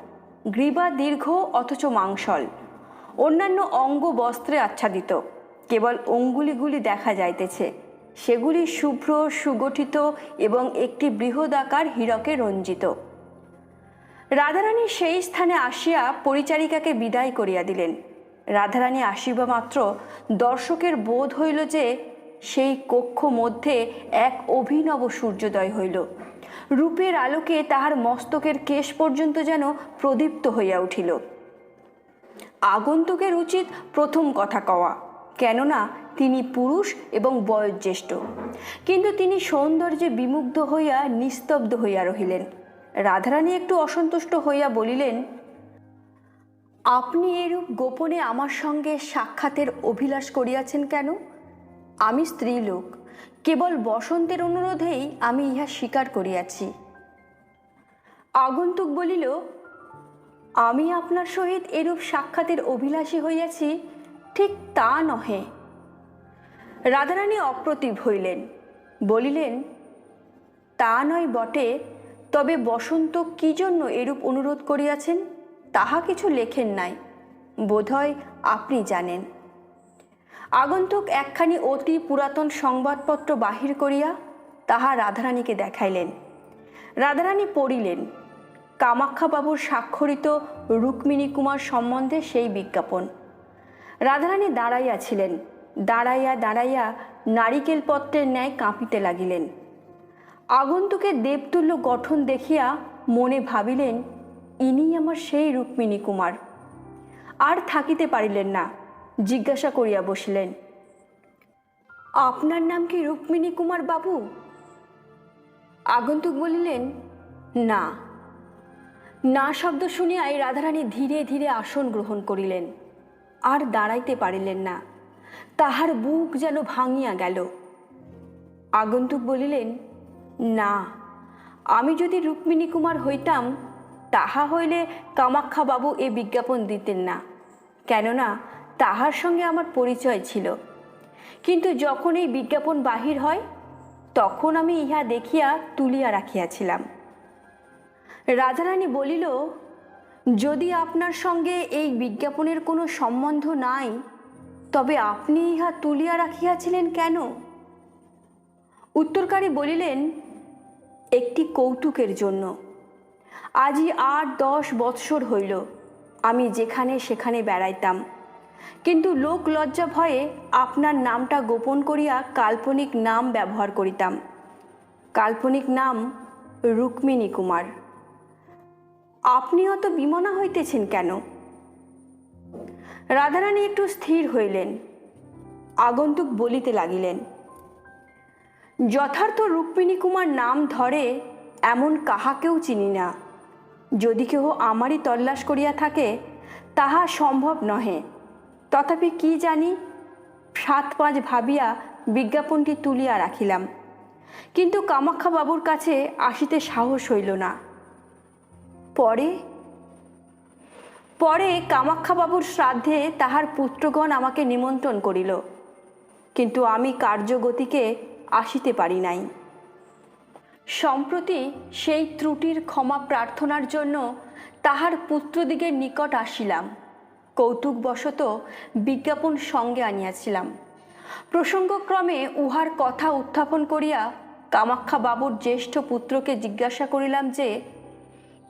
গ্রীবা দীর্ঘ অথচ মাংসল, অন্যান্য অঙ্গ বস্ত্রে আচ্ছাদিত, কেবল অঙ্গুলিগুলি দেখা যাইতেছে, সেগুলি শুভ্র সুগঠিত এবং একটি বৃহদাকার হীরকে রঞ্জিত। রাধারানী সেই স্থানে আসিয়া পরিচারিকাকে বিদায় করিয়া দিলেন। রাধারানী আসিবা মাত্র দর্শকের বোধ হইল যে সেই কক্ষ মধ্যে এক অভিনব সূর্যোদয় হইল। রূপের আলোকে তাহার মস্তকের কেশ পর্যন্ত যেন প্রদীপ্ত হইয়া উঠিল। আগন্তুকের উচিত প্রথম কথা কওয়া, কেননা তিনি পুরুষ এবং বয়োজ্যেষ্ঠ, কিন্তু তিনি সৌন্দর্যে বিমুগ্ধ হইয়া নিস্তব্ধ হইয়া রহিলেন। রাধারানী একটু অসন্তুষ্ট হইয়া বলিলেন, আপনি এরূপ গোপনে আমার সঙ্গে সাক্ষাতের অভিলাষ করিয়াছেন কেন? আমি স্ত্রীলোক, কেবল বসন্তের অনুরোধেই আমি ইহা স্বীকার করিয়াছি। আগন্তুক বলিল, আমি আপনার সহিত এরূপ সাক্ষাতের অভিলাষী হইয়াছি ঠিক তা নহে। রাধারানী অপ্রতিভ হইলেন, বলিলেন, তা নয় বটে, তবে বসন্ত কি জন্য এরূপ অনুরোধ করিয়াছেন তাহা কিছু লেখেন নাই, বোধহয় আপনি জানেন। আগন্তুক একখানি অতি পুরাতন সংবাদপত্র বাহির করিয়া তাহা রাধারানীকে দেখাইলেন। রাধারানী পড়িলেন, কামাখ্যাবাবুর স্বাক্ষরিত রুক্মিণী কুমার সম্বন্ধে সেই বিজ্ঞাপন। রাধারানী দাঁড়াইয়াছিলেন, দাঁড়াইয়া দাঁড়াইয়া নারিকেল পত্রের ন্যায় কাঁপিতে লাগিলেন। আগন্তুকের দেবতুল্য গঠন দেখিয়া মনে ভাবিলেন, ইনি আমার সেই রুক্মিণী কুমার। আর থাকিতে পারিলেন না, জিজ্ঞাসা করিয়া বসিলেন, আপনার নাম কি রুক্মিণী কুমার বাবু? আগন্তুক বলিলেন, না। না শব্দ শুনিয়াই রাধারানী ধীরে ধীরে আসন গ্রহণ করিলেন। আর দাঁড়াইতে পারিলেন না, তাহার বুক যেন ভাঙিয়া গেল। আগন্তুক বলিলেন, না, আমি যদি রুক্মিণী কুমার হইতাম তাহা হইলে কামাখ্যাবাবু এ বিজ্ঞাপন দিতেন না, কেননা তাহার সঙ্গে আমার পরিচয় ছিল। কিন্তু যখন এই বিজ্ঞাপন বাহির হয় তখন আমি ইহা দেখিয়া তুলিয়া রাখিয়াছিলাম। রাধারানী বলিল, যদি আপনার সঙ্গে এই বিজ্ঞাপনের কোনো সম্বন্ধ নাই, তবে আপনি ইহা তুলিয়া রাখিয়াছিলেন কেন? উত্তরকারী বলিলেন, একটি কৌতুকের জন্য। আজই 8-10 বৎসর হইল আমি যেখানে সেখানে বেড়াইতাম, কিন্তু লোক লজ্জা ভয়ে আপনার নামটা গোপন করিয়া কাল্পনিক নাম ব্যবহার করিতাম। কাল্পনিক নাম রুক্মিণী কুমার। আপনি অত বিমনা হইতেছেন কেন? রাধারানী একটু স্থির হইলেন। আগন্তুক বলিতে লাগিলেন, যথার্থ রুক্মিণী কুমার নাম ধরে এমন কাহাকেও চিনি না। যদি কেহ আমারই তল্লাশ করিয়া থাকে তাহা সম্ভব নহে। তথাপি কি জানি 7-5 ভাবিয়া বিজ্ঞাপনটি তুলিয়া রাখিলাম, কিন্তু কামাখ্যাবাবুর কাছে আসিতে সাহস হইল না। পরে কামাখ্যাবাবুর শ্রাদ্ধে তাহার পুত্রগণ আমাকে নিমন্ত্রণ করিল, কিন্তু আমি কার্যগতিকে আসিতে পারি নাই। সম্প্রতি সেই ত্রুটির ক্ষমা প্রার্থনার জন্য তাহার পুত্রদিগের নিকট আসিলাম। কৌতুকবশত বিজ্ঞাপন সঙ্গে আনিয়াছিলাম। প্রসঙ্গক্রমে উহার কথা উত্থাপন করিয়া কামাখ্যাবাবুর জ্যেষ্ঠ পুত্রকে জিজ্ঞাসা করিলাম যে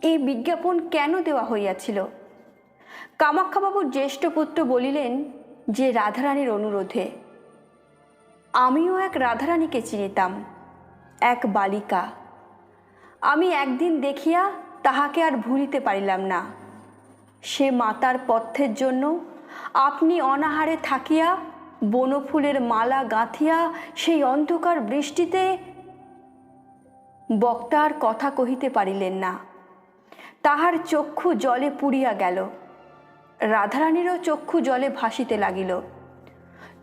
এই বিজ্ঞাপন কেন দেওয়া হইয়াছিল। কামাখ্যাবাবুর জ্যেষ্ঠ পুত্র বলিলেন যে রাধারানীর অনুরোধে। আমিও এক রাধারানীকে চিনিতাম, এক বালিকা। আমি একদিন দেখিয়া তাহাকে আর ভুলিতে পারিলাম না। সে মাতার পথ্যের জন্য আপনি অনাহারে থাকিয়া বনফুলের মালা গাঁথিয়া সেই অন্ধকার বৃষ্টিতে। বক্তার কথা কহিতে পারিলেন না, তাহার চক্ষু জলে পুড়িয়া গেল। রাধারানীরও চক্ষু জলে ভাসিতে লাগিল।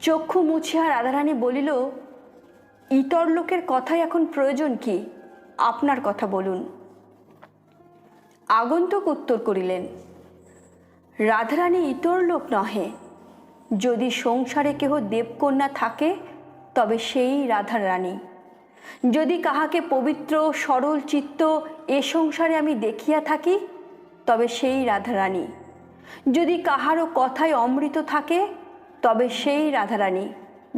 চক্ষু মুছিয়া রাধারানী বলিল, ইতর লোকের কথাই এখন প্রয়োজন কি, আপনার কথা বলুন। আগন্তুক উত্তর করিলেন, রাধারানী ইতর লোক নহে। যদি সংসারে কেহ দেবকন্যা থাকে তবে সেই রাধারানী। যদি কাহাকে পবিত্র সরল চিত্ত এ সংসারে আমি দেখিয়া থাকি তবে সেই রাধারানী। যদি কাহারও কথায় অমৃত থাকে তবে সেই রাধারানী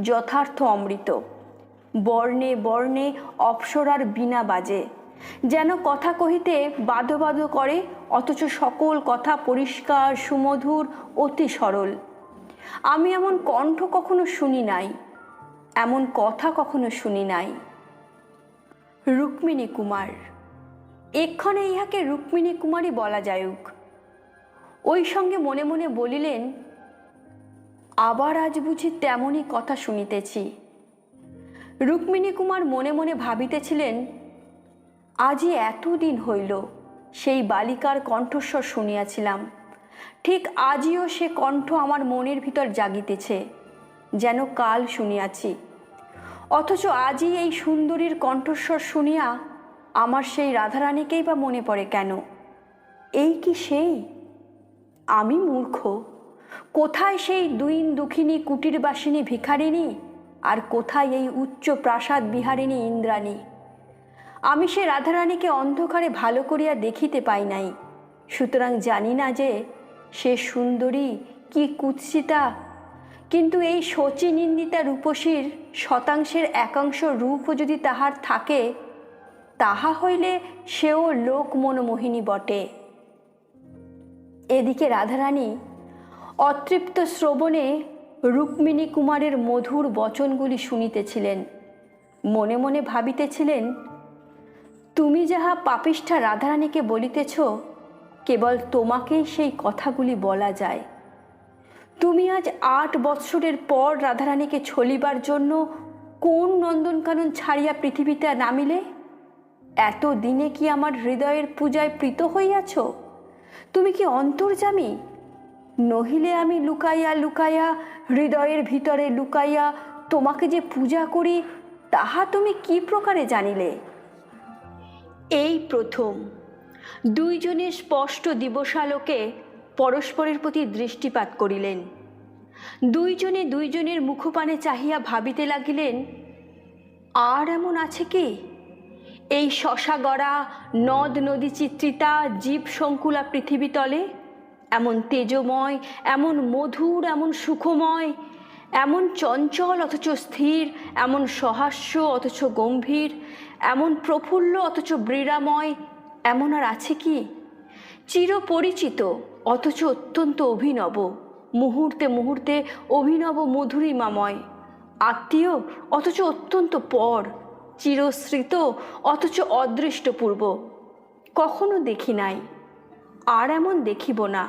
যথার্থ অমৃত। বর্ণে বর্ণে অপ্সরার বীণা বাজে, যেন কথা কহিতে বাদো বাদো করে, অথচ সকল কথা পরিষ্কার সুমধুর অতি সরল। আমি এমন কণ্ঠ কখনো শুনি নাই, এমন কথা কখনো শুনি নাই। রুক্মিণী কুমার, এক্ষণে ইহাকে রুক্মিণী কুমারই বলা যায়ুক। ওই সঙ্গে মনে মনে বলিলেন, আবার আজ বুঝি তেমনই কথা শুনিতেছি। রুক্মিণী কুমার মনে মনে ভাবিতেছিলেন, আজই এতদিন হইল সেই বালিকার কণ্ঠস্বর শুনিয়াছিলাম, ঠিক আজও সে কণ্ঠ আমার মনের ভিতর জাগিতেছে, যেন কাল শুনিয়াছি, অথচ আজই এই সুন্দরীর কণ্ঠস্বর শুনিয়া আমার সেই রাধারানীকেই বা মনে পড়ে কেন? এই কি সেই? আমি মূর্খ। কোথায় সেই দুইন দুঃখিনী কুটিরবাসিনী ভিখারিণী, আর কোথায় এই উচ্চ প্রাসাদ বিহারিণী ইন্দ্রাণী? আমি সে রাধারানীকে অন্ধকারে ভালো করিয়া দেখিতে পাই নাই, সুতরাং জানি না যে সে সুন্দরী কি কুৎসিতা। কিন্তু এই শচীনিন্দিতা রূপসীর শতাংশের একাংশ রূপও যদি তাহার থাকে, তাহা হইলে সেও লোক মনোমোহিনী বটে। এদিকে রাধারানী অতৃপ্ত শ্রবণে রুক্মিণী কুমারের মধুর বচনগুলি শুনিতেছিলেন। মনে মনে ভাবিতেছিলেন, তুমি যাহা পাপিষ্ঠা রাধারানীকে বলিতেছ, কেবল তোমাকেই সেই কথাগুলি বলা যায়। তুমি আজ 8 বৎসরের পর রাধারানীকে ছলিবার জন্য কোন নন্দনকানন ছাড়িয়া পৃথিবীতে নামিলে? এত দিনে কি আমার হৃদয়ের পূজায় প্রীত হইয়াছ? তুমি কি অন্তর্যামী? নহিলে আমি লুকাইয়া লুকাইয়া হৃদয়ের ভিতরে লুকাইয়া তোমাকে যে পূজা করি, তাহা তুমি কি প্রকারে জানিলে? এই প্রথম দুইজনে স্পষ্ট দিবসালোকে পরস্পরের প্রতি দৃষ্টিপাত করিলেন। দুইজনে দুইজনের মুখপানে চাহিয়া ভাবিতে লাগিলেন, আর এমন আছে কি এই শশাগড়া নদ নদী চিত্রিতা জীব সংকুলা পৃথিবী তলে? এমন তেজময়, এমন মধুর, এমন সুখময়, এমন চঞ্চল অথচ স্থির, এমন সহাস্য অথচ গম্ভীর, এমন প্রফুল্ল অথচ ব্রীড়াময় এমন আর আছে কি? চিরপরিচিত অথচ অত্যন্ত অভিনব, মুহূর্তে মুহূর্তে অভিনব মধুরিমাময়, আত্মীয় অথচ অত্যন্ত পর, চিরস্মৃত অথচ অদৃষ্টপূর্ব। কখনো দেখি নাই, আর এমন দেখিব না।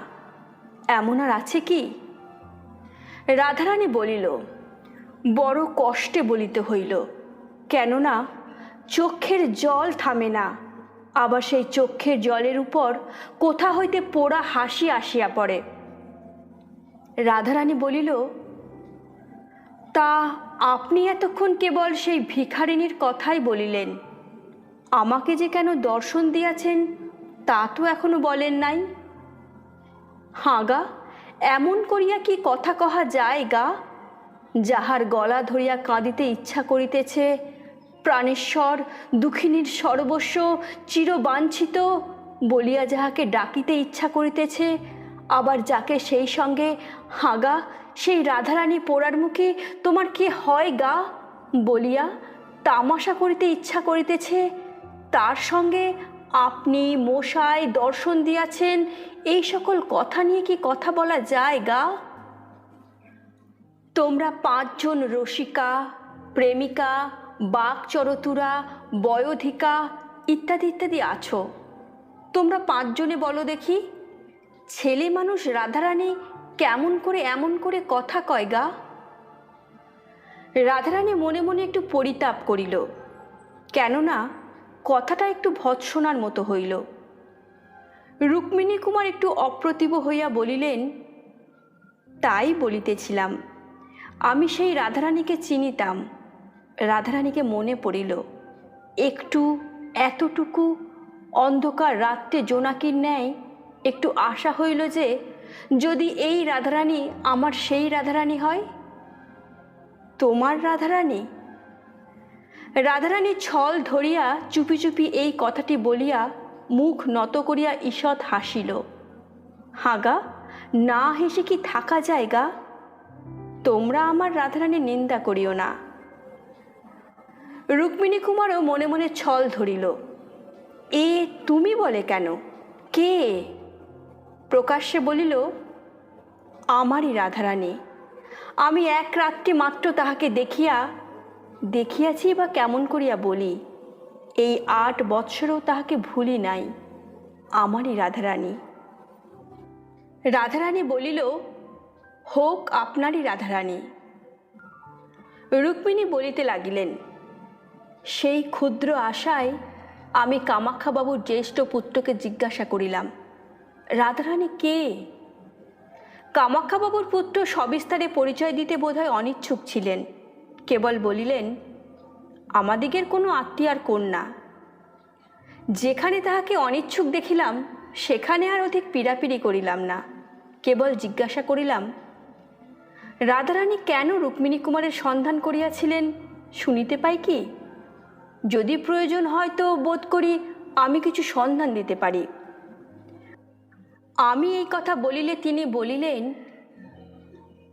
এমন আর আছে কি? রাধারানী বলিল, বড় কষ্টে বলিতে হইল, কেননা চক্ষের জল থামে না। আবার সেই চক্ষের জলের উপর কোথা হইতে পোড়া হাসি আসিয়া পড়ে। রাধারানী বলিল, তা আপনি এতক্ষণ কেবল সেই ভিখারিণীর কথাই বলিলেন, আমাকে যে কেন দর্শন দিয়াছেন তা তো এখনো বলেন নাই। হাঁ গা, এমন করিয়া কি কথা কহা যায় গা? যাহার গলা ধরিয়া কাঁদিতে ইচ্ছা করিতেছে, প্রাণেশ্বর দুঃখিনীর সর্বস্ব চিরবাঞ্ছিত বলিয়া যাহাকে ডাকিতে ইচ্ছা করিতেছে, আবার যাকে সেই সঙ্গে হাগা সেই রাধারানী পোড়ার মুখে তোমার কি হয় গা বলিয়া তামাশা করিতে ইচ্ছা করিতেছে, তার সঙ্গে আপনি মশাই দর্শন দিয়াছেন, এই সকল কথা নিয়ে কি কথা বলা যায় গা? তোমরা 5 জন রসিকা, প্রেমিকা, বাকচরতুরা, বয়োধিকা ইত্যাদি ইত্যাদি আছো। তোমরা 5 জনে বলো দেখি, ছেলে মানুষ রাধারানী কেমন করে এমন করে কথা কয় গা? রাধারানী মনে মনে একটু পরিতাপ করিল, কেননা কথাটা একটু ভৎসনার মতো হইল। রুক্মিণী কুমার একটু অপ্রতিভ হইয়া বলিলেন, তাই বলিতেছিলাম, আমি সেই রাধারানীকে চিনিতাম। রাধারানীকে মনে পড়িল, একটু এতটুকু অন্ধকার রাত্রে জোনাকির ন্যায় একটু আশা হইল যে যদি এই রাধারানী আমার সেই রাধারানী হয়। তোমার রাধারানী? রাধারানী ছল ধরিয়া চুপি চুপি এই কথাটি বলিয়া মুখ নত করিয়া ঈষৎ হাসিল। হাগা, না হেসে কি থাকা যায় গা? তোমরা আমার রাধারানীর নিন্দা করিও না। রুক্মিণী কুমারও মনে মনে ছল ধরিল, এ তুমি বলে কেন? কে? প্রকাশ্যে বলিল, আমারই রাধারানী। আমি এক রাত্রি মাত্র তাহাকে দেখিয়াছি বা কেমন করিয়া বলি, এই 8 বৎসরেও তাহাকে ভুলি নাই। আমারই রাধারানী। রাধারানী বলিল, হোক আপনারই রাধারানী। রুক্মিণী বলিতে লাগিলেন, সেই ক্ষুদ্র আশায় আমি কামাখ্যাবাবুর জ্যেষ্ঠ পুত্রকে জিজ্ঞাসা করিলাম, রাধারানী কে? কামাখ্যাবাবুর পুত্র সবিস্তারে পরিচয় দিতে বোধহয় অনিচ্ছুক ছিলেন, কেবল বলিলেন, আমাদিগের কোনো আত্মীয়ার কন্যা। যেখানে তাহাকে অনিচ্ছুক দেখিলাম সেখানে আর অধিক পীড়াপিড়ি করিলাম না, কেবল জিজ্ঞাসা করিলাম, রাধারানী কেন রুক্মিণী কুমারের সন্ধান করিয়াছিলেন শুনিতে পাই কি? যদি প্রয়োজন হয় তো বোধ করি আমি কিছু সন্ধান দিতে পারি। আমি এই কথা বলিলে তিনি বলিলেন,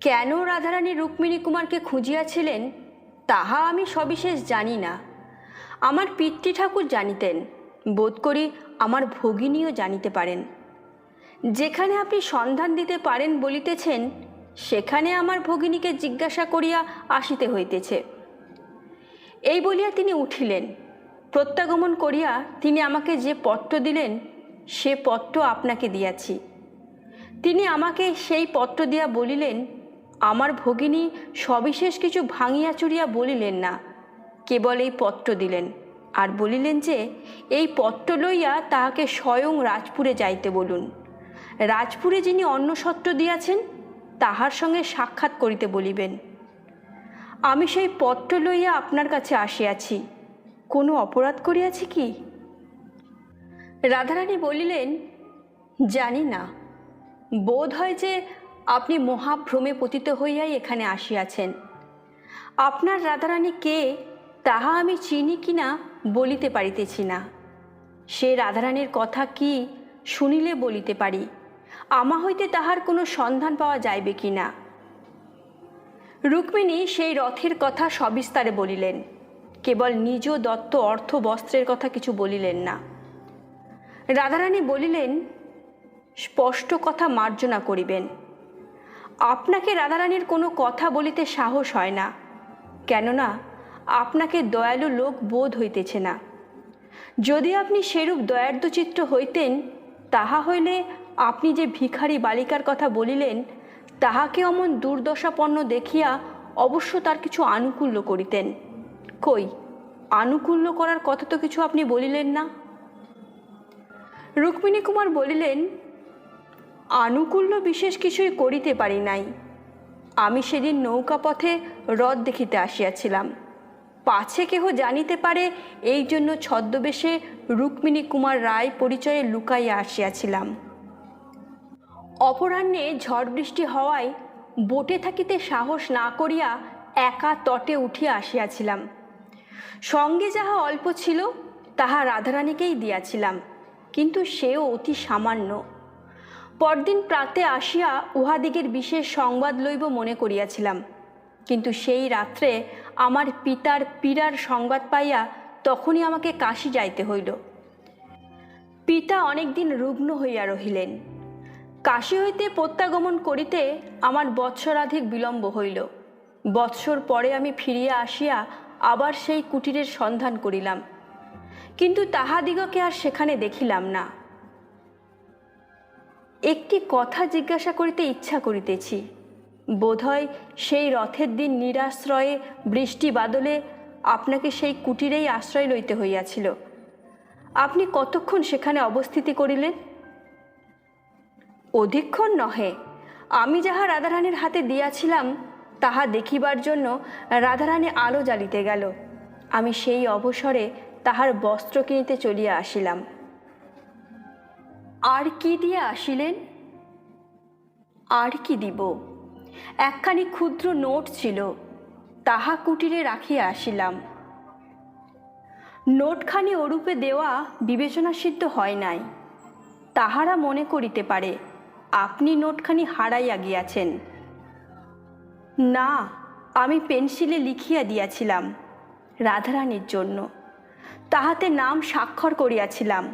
কেন রাধারানী রুক্মিণী কুমারকে খুঁজিয়াছিলেন তাহা আমি সবিশেষ জানি না। আমার পিতৃ ঠাকুর জানিতেন, বোধ করি আমার ভগিনীও জানিতে পারেন। যেখানে আপনি সন্ধান দিতে পারেন বলিতেছেন সেখানে আমার ভগিনীকে জিজ্ঞাসা করিয়া আসিতে হইতেছে। এই বলিয়া তিনি উঠিলেন। প্রত্যাগমন করিয়া তিনি আমাকে যে পত্র দিলেন সে পত্র আপনাকে দিয়াছি। তিনি আমাকে সেই পত্র দিয়া বলিলেন, আমার ভগিনী সবিশেষ কিছু ভাঙিয়া চুরিয়া বলিলেন না, কেবল এই পত্র দিলেন আর বলিলেন যে এই পত্র লইয়া তাহাকে স্বয়ং রাজপুরে যাইতে বলুন। রাজপুরে যিনি অন্নসত্র দিয়াছেন তাহার সঙ্গে সাক্ষাৎ করিতে বলিবেন। আমি সেই পত্র লইয়া আপনার কাছে আসিয়াছি। কোনো অপরাধ করিয়াছি কি? রাধারানী বলিলেন, জানি না, বোধ হয় যে আপনি মহাভ্রমে পতিত হইয়াই এখানে আসিয়াছেন। আপনার রাধারানী কে তাহা আমি চিনি কিনা বলিতে পারিতেছি না। সে রাধারানীর কথা কি শুনিলে বলিতে পারি, আমা হইতে তাহার কোনো সন্ধান পাওয়া যাইবে কি না। রুক্মিণী সেই রথের কথা সবিস্তারে বলিলেন, কেবল নিজ দত্ত অর্থ বস্ত্রের কথা কিছু বলিলেন না। রাধারানী বলিলেন, স্পষ্ট কথা মার্জনা করিবেন। আপনাকে রাধারানীর কোনো কথা বলিতে সাহস হয় না, কেননা আপনাকে দয়ালু লোক বোধ হইতেছে না। যদি আপনি সেরূপ দয়ার্দ্রচিত্ত হইতেন তাহা হইলে আপনি যে ভিখারি বালিকার কথা বলিলেন তাহাকে অমন দুর্দশাপন্ন দেখিয়া অবশ্য তার কিছু আনুকূল্য করিতেন। কই, আনুকূল্য করার কথা তো কিছু আপনি বলিলেন না। রুক্মিণী কুমার বলিলেন, আনুকূল্য বিশেষ কিছুই করিতে পারি নাই। আমি সেদিন নৌকাপথে হ্রদ দেখিতে আসিয়াছিলাম, পাছে কেহ জানিতে পারে এই জন্য ছদ্মবেশে রুক্মিণী কুমার রায় পরিচয়ে লুকাইয়া আসিয়াছিলাম। অপরাহ্নে ঝড় বৃষ্টি হওয়ায় বোটে থাকিতে সাহস না করিয়া একা তটে উঠিয়া আসিয়াছিলাম। সঙ্গে যাহা অল্প ছিল তাহা রাধারানীকেই দিয়াছিলাম, কিন্তু সেও অতি সামান্য। পরদিন প্রাতে আসিয়া উহাদিগের বিশেষ সংবাদ লইব মনে করিয়াছিলাম, কিন্তু সেই রাত্রে আমার পিতার পীড়ার সংবাদ পাইয়া তখনই আমাকে কাশী যাইতে হইল। পিতা অনেকদিন রুগ্ন হইয়া রহিলেন। কাশী হইতে প্রত্যাগমন করিতে আমার বৎসরাধিক বিলম্ব হইল। বৎসর পরে আমি ফিরিয়া আসিয়া আবার সেই কুটিরের সন্ধান করিলাম, কিন্তু তাহাদিগকে আর সেখানে দেখিলাম না। একটি কথা জিজ্ঞাসা করিতে ইচ্ছা করিতেছি। বোধহয় সেই রথের দিন নিরাশ্রয়ে বৃষ্টি বাদলে আপনাকে সেই কুটিরেই আশ্রয় লইতে হইয়াছিল। আপনি কতক্ষণ সেখানে অবস্থিতি করিলেন? অধিকক্ষণ নহে। আমি যাহা রাধারানীর হাতে দিয়াছিলাম তাহা দেখিবার জন্য রাধারানী আলো জ্বালিতে গেল। আমি সেই অবসরে তাহার বস্ত্র কিনিতে চলিয়া আসিলাম। আর কি দিয়ে আসিলেন? আর কি দিব? একখানি ক্ষুদ্র নোট ছিল, তাহা কুটিরে রাখিয়া আসিলাম। নোটখানি ওরূপে দেওয়া বিবেচনাসিদ্ধ হয় নাই। তাহারা মনে করিতে পারে আপনি নোটখানি হারাইয়া গিয়াছেন। না, আমি পেন্সিলে লিখিয়া দিয়াছিলাম রাধারানীর জন্য। তাহাতে নাম স্বাক্ষর করিয়াছিলাম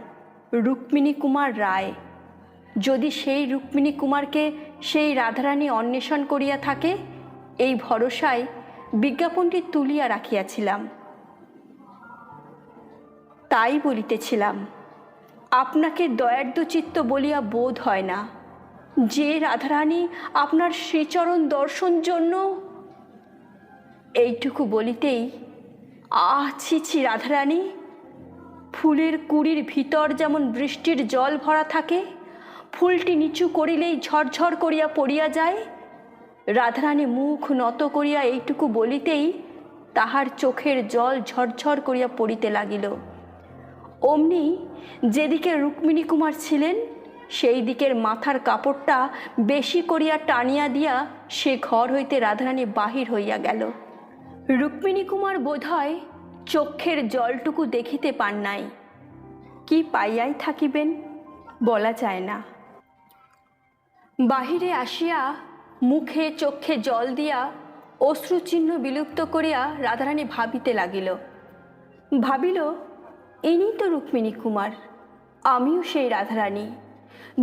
রুক্মিণী কুমার রায়। যদি সেই রুক্মিণী কুমারকে সেই রাধারানী অন্বেষণ করিয়া থাকে এই ভরসায় বিজ্ঞাপনটি তুলিয়া রাখিয়াছিলাম। তাই বলিতেছিলাম, আপনাকে দয়ার্দ্রচিত্ত বলিয়া বোধ হয় না যে রাধারানী আপনার শ্রীচরণ দর্শন জন্য। এইটুকু বলিতেই ছি ছি রাধারানী, ফুলের কুড়ির ভিতর যেমন বৃষ্টির জল ভরা থাকে, ফুলটি নিচু করিলেই ঝরঝর করিয়া পড়িয়া যায়। রাধারানী মুখ নত করিয়া এইটুকু বলিতেই তাহার চোখের জল ঝরঝর করিয়া পড়িতে লাগিল। অমনি যেদিকে রুক্মিণী কুমার ছিলেন সেই দিকের মাথার কাপড়টা বেশি করিয়া টানিয়া দিয়া সে ঘর হইতে রাধারানী বাহির হইয়া গেল। রুক্মিণী কুমার বোধহয় চক্ষের জলটুকু দেখিতে পান নাই। কি পাইয়াই থাকিবেন বলা যায় না। বাহিরে আসিয়া মুখে চক্ষে জল দিয়া অশ্রুচিহ্ন বিলুপ্ত করিয়া রাধারানী ভাবিতে লাগিল। ভাবিল, ইনি তো রুক্মিণী কুমার, আমিও সেই রাধারানী।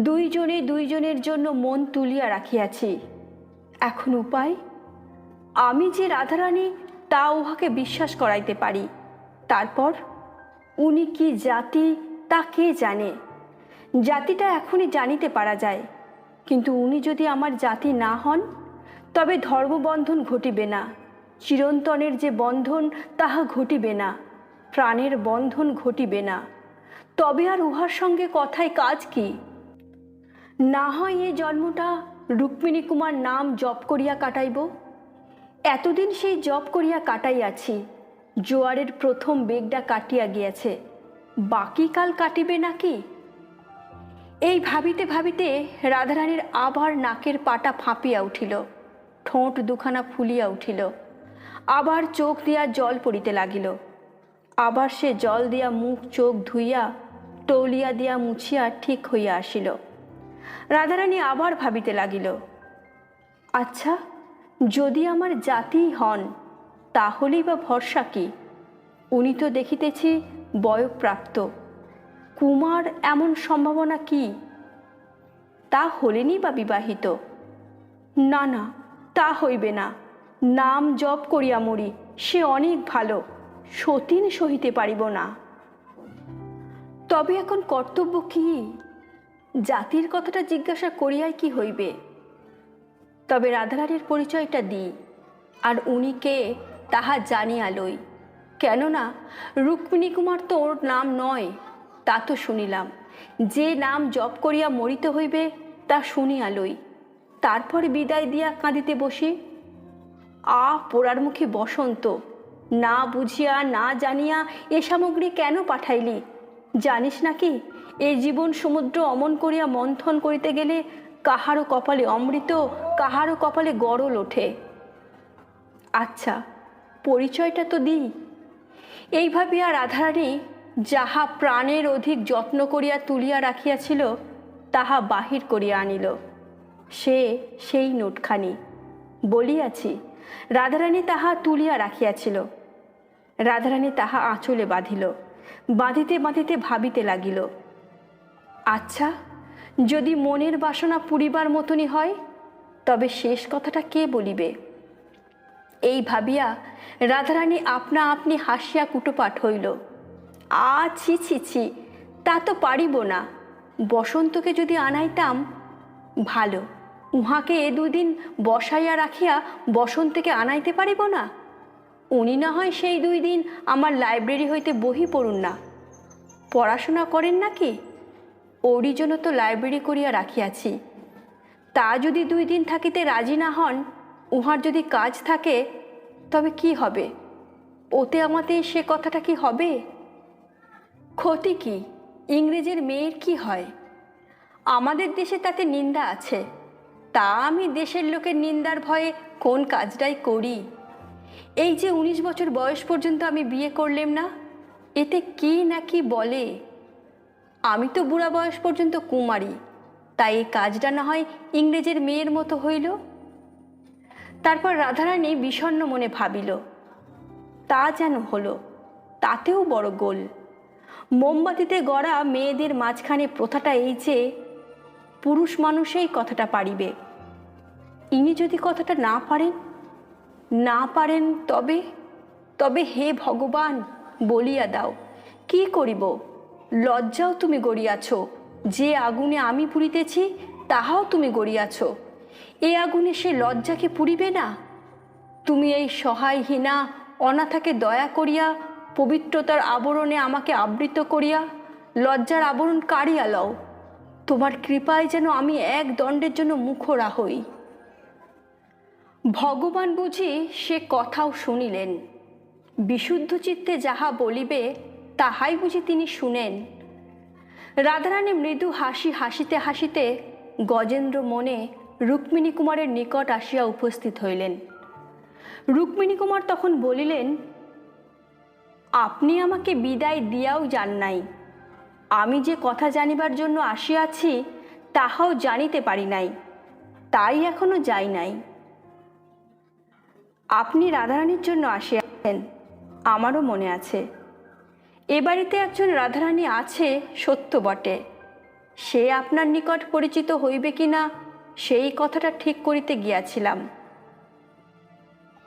দুইজনে দুইজনের জন্য মন তুলিয়া রাখিয়াছি। এখন উপায়? আমি যে রাধারানী তা উহাকে বিশ্বাস করাইতে পারি। তারপর উনি কি জাতি তা কে জানে? জাতিটা এখনই জানিতে পারা যায়, কিন্তু উনি যদি আমার জাতি না হন তবে ধর্মবন্ধন ঘটিবে না, চিরন্তনের যে বন্ধন তাহা ঘটিবে না, প্রাণের বন্ধন ঘটিবে না। তবে আর উহার সঙ্গে কথায় কাজ কি? না হয় এ জন্মটা রুক্মিণী কুমার নাম জপ করিয়া কাটাইব। এতদিন সেই জপ করিয়া কাটাইয়াছি, জোয়ারের প্রথম বেগটা কাটিয়া গিয়াছে, বাকি কাল কাটিবে নাকি? এই ভাবিতে ভাবিতে রাধারানীর আবার নাকের পাটা ফাঁপিয়া উঠিল, ঠোঁট দুখানা ফুলিয়া উঠিল, আবার চোখ দিয়া জল পড়িতে লাগিল। আবার সে জল দিয়া মুখ চোখ ধুইয়া তৌলিয়া দিয়া মুছিয়া ঠিক হইয়া আসিল। রাধারানী আবার ভাবিতে লাগিল, আচ্ছা, যদি আমার জাতি হন তাহলেই বা ভরসা কি? উনি তো দেখিতেছি বয়ঃপ্রাপ্ত, কুমার এমন সম্ভাবনা কি? তা হলেনই বা বিবাহিত। না না, তা হইবে না। নাম জপ করিয়া মরি, সে অনেক ভালো, সতীন সহিতে পারিব না। তবে এখন কর্তব্য কি? জাতির কথাটা জিজ্ঞাসা করিয়াই কি হইবে? তবে রাধারানীর পরিচয়টা দিই, আর উনি কে তাহা জানিয়া লই। কেননা রুক্মিণী কুমার তো ওর নাম নয়, তা তো শুনিলাম। যে নাম জপ করিয়া মরিতে হইবে তা শুনিয়া লই, তারপর বিদায় দিয়া কাঁদিতে বসি। পোড়ার মুখে বসন্ত, না বুঝিয়া না জানিয়া এ সামগ্রী কেন পাঠাইলি? জানিস নাকি এই জীবন সমুদ্র অমন করিয়া মন্থন করিতে গেলে কাহারও কপালে অমৃত, কাহারও কপালে গরল ওঠে। আচ্ছা, পরিচয়টা তো দিই। এই ভাবিয়া রাধারানী যাহা প্রাণের অধিক যত্ন করিয়া তুলিয়া রাখিয়াছিল তাহা বাহির করিয়া আনিল। সেই নোটখানি। বলিয়াছি, রাধারানী তাহা তুলিয়া রাখিয়াছিল। রাধারানী তাহা আঁচলে বাঁধিল। বাঁধিতে বাঁধিতে ভাবিতে লাগিল, আচ্ছা, যদি মনের বাসনা পুরিবার মতনই হয় তবে শেষ কথাটা কে বলিবে? এই ভাবিয়া রাধারানী আপনা আপনি হাসিয়া কুটোপাট হইল। ছি ছি ছি, তা তো পারিব না। বসন্তকে যদি আনাইতাম ভালো, উহাকে এ দুদিন বসাইয়া রাখিয়া বসন্তকে আনাইতে পারিব না? উনি না হয় সেই 2 দিন আমার লাইব্রেরি হইতে বহি পড়ুন না। পড়াশোনা করেন নাকি? ওরই জন্য তো লাইব্রেরি করিয়া রাখিয়াছি। তা যদি 2 দিন থাকিতে রাজি না হন, উহার যদি কাজ থাকে, তবে কি হবে? ওতে আমাদের সে কথাটা কি হবে? ক্ষতি কি? ইংরেজের মেয়ের কি হয়? আমাদের দেশে তাতে নিন্দা আছে, তা আমি দেশের লোকের নিন্দার ভয়ে কোন কাজটাই করি। এই যে 19 বছর বয়স পর্যন্ত আমি বিয়ে করলেম না, এতে কি না কি বলে। আমি তো বুড়া বয়স পর্যন্ত কুমারী, তাই এই কাজটা না হয় ইংরেজের মেয়ের মতো হইল। তারপর রাধারানী বিষণ্ণ মনে ভাবিল, তা যেন হলো, তাতেও বড় গোল। মোমবাতিতে গড়া মেয়েদের মাঝখানে প্রথাটা এই যে পুরুষ মানুষই কথাটা পারিবে। ইনি যদি কথাটা না পারেন তবে হে ভগবান, বলিয়া দাও, কি করিব? লজ্জাও তুমি গড়িয়াছ, যে আগুনে আমি পুড়িতেছি তাহাও তুমি গড়িয়াছ। এ আগুনে সে লজ্জাকে পুড়িবে না? তুমি এই সহায়হীনা অনাথাকে দয়া করিয়া পবিত্রতার আবরণে আমাকে আবৃত করিয়া লজ্জার আবরণ কাড়িয়া লও। তোমার কৃপায় যেন আমি এক দণ্ডের জন্য মুখরা হই। ভগবান বুঝি সে কথাও শুনিলেন। বিশুদ্ধ চিত্তে যাহা বলিবে তাহাই বুঝি তিনি শুনেন। রাধারানী মৃদু হাসি হাসিতে হাসিতে গজেন্দ্র মনে রুক্মিণী কুমারের নিকট আসিয়া উপস্থিত হইলেন। রুক্মিণী কুমার তখন বলিলেন, আপনি আমাকে বিদায় দিয়াও যান নাই, আমি যে কথা জানিবার জন্য আসিয়াছি তাহাও জানিতে পারি নাই, তাই এখনো যাই নাই। আপনি রাধারানীর জন্য আসিয়াছেন, আমারও মনে আছে। এ বাড়িতে একজন রাধারানী আছে সত্য বটে, সে আপনার নিকট পরিচিত হইবে কিনা সেই কথাটা ঠিক করিতে গিয়াছিলাম।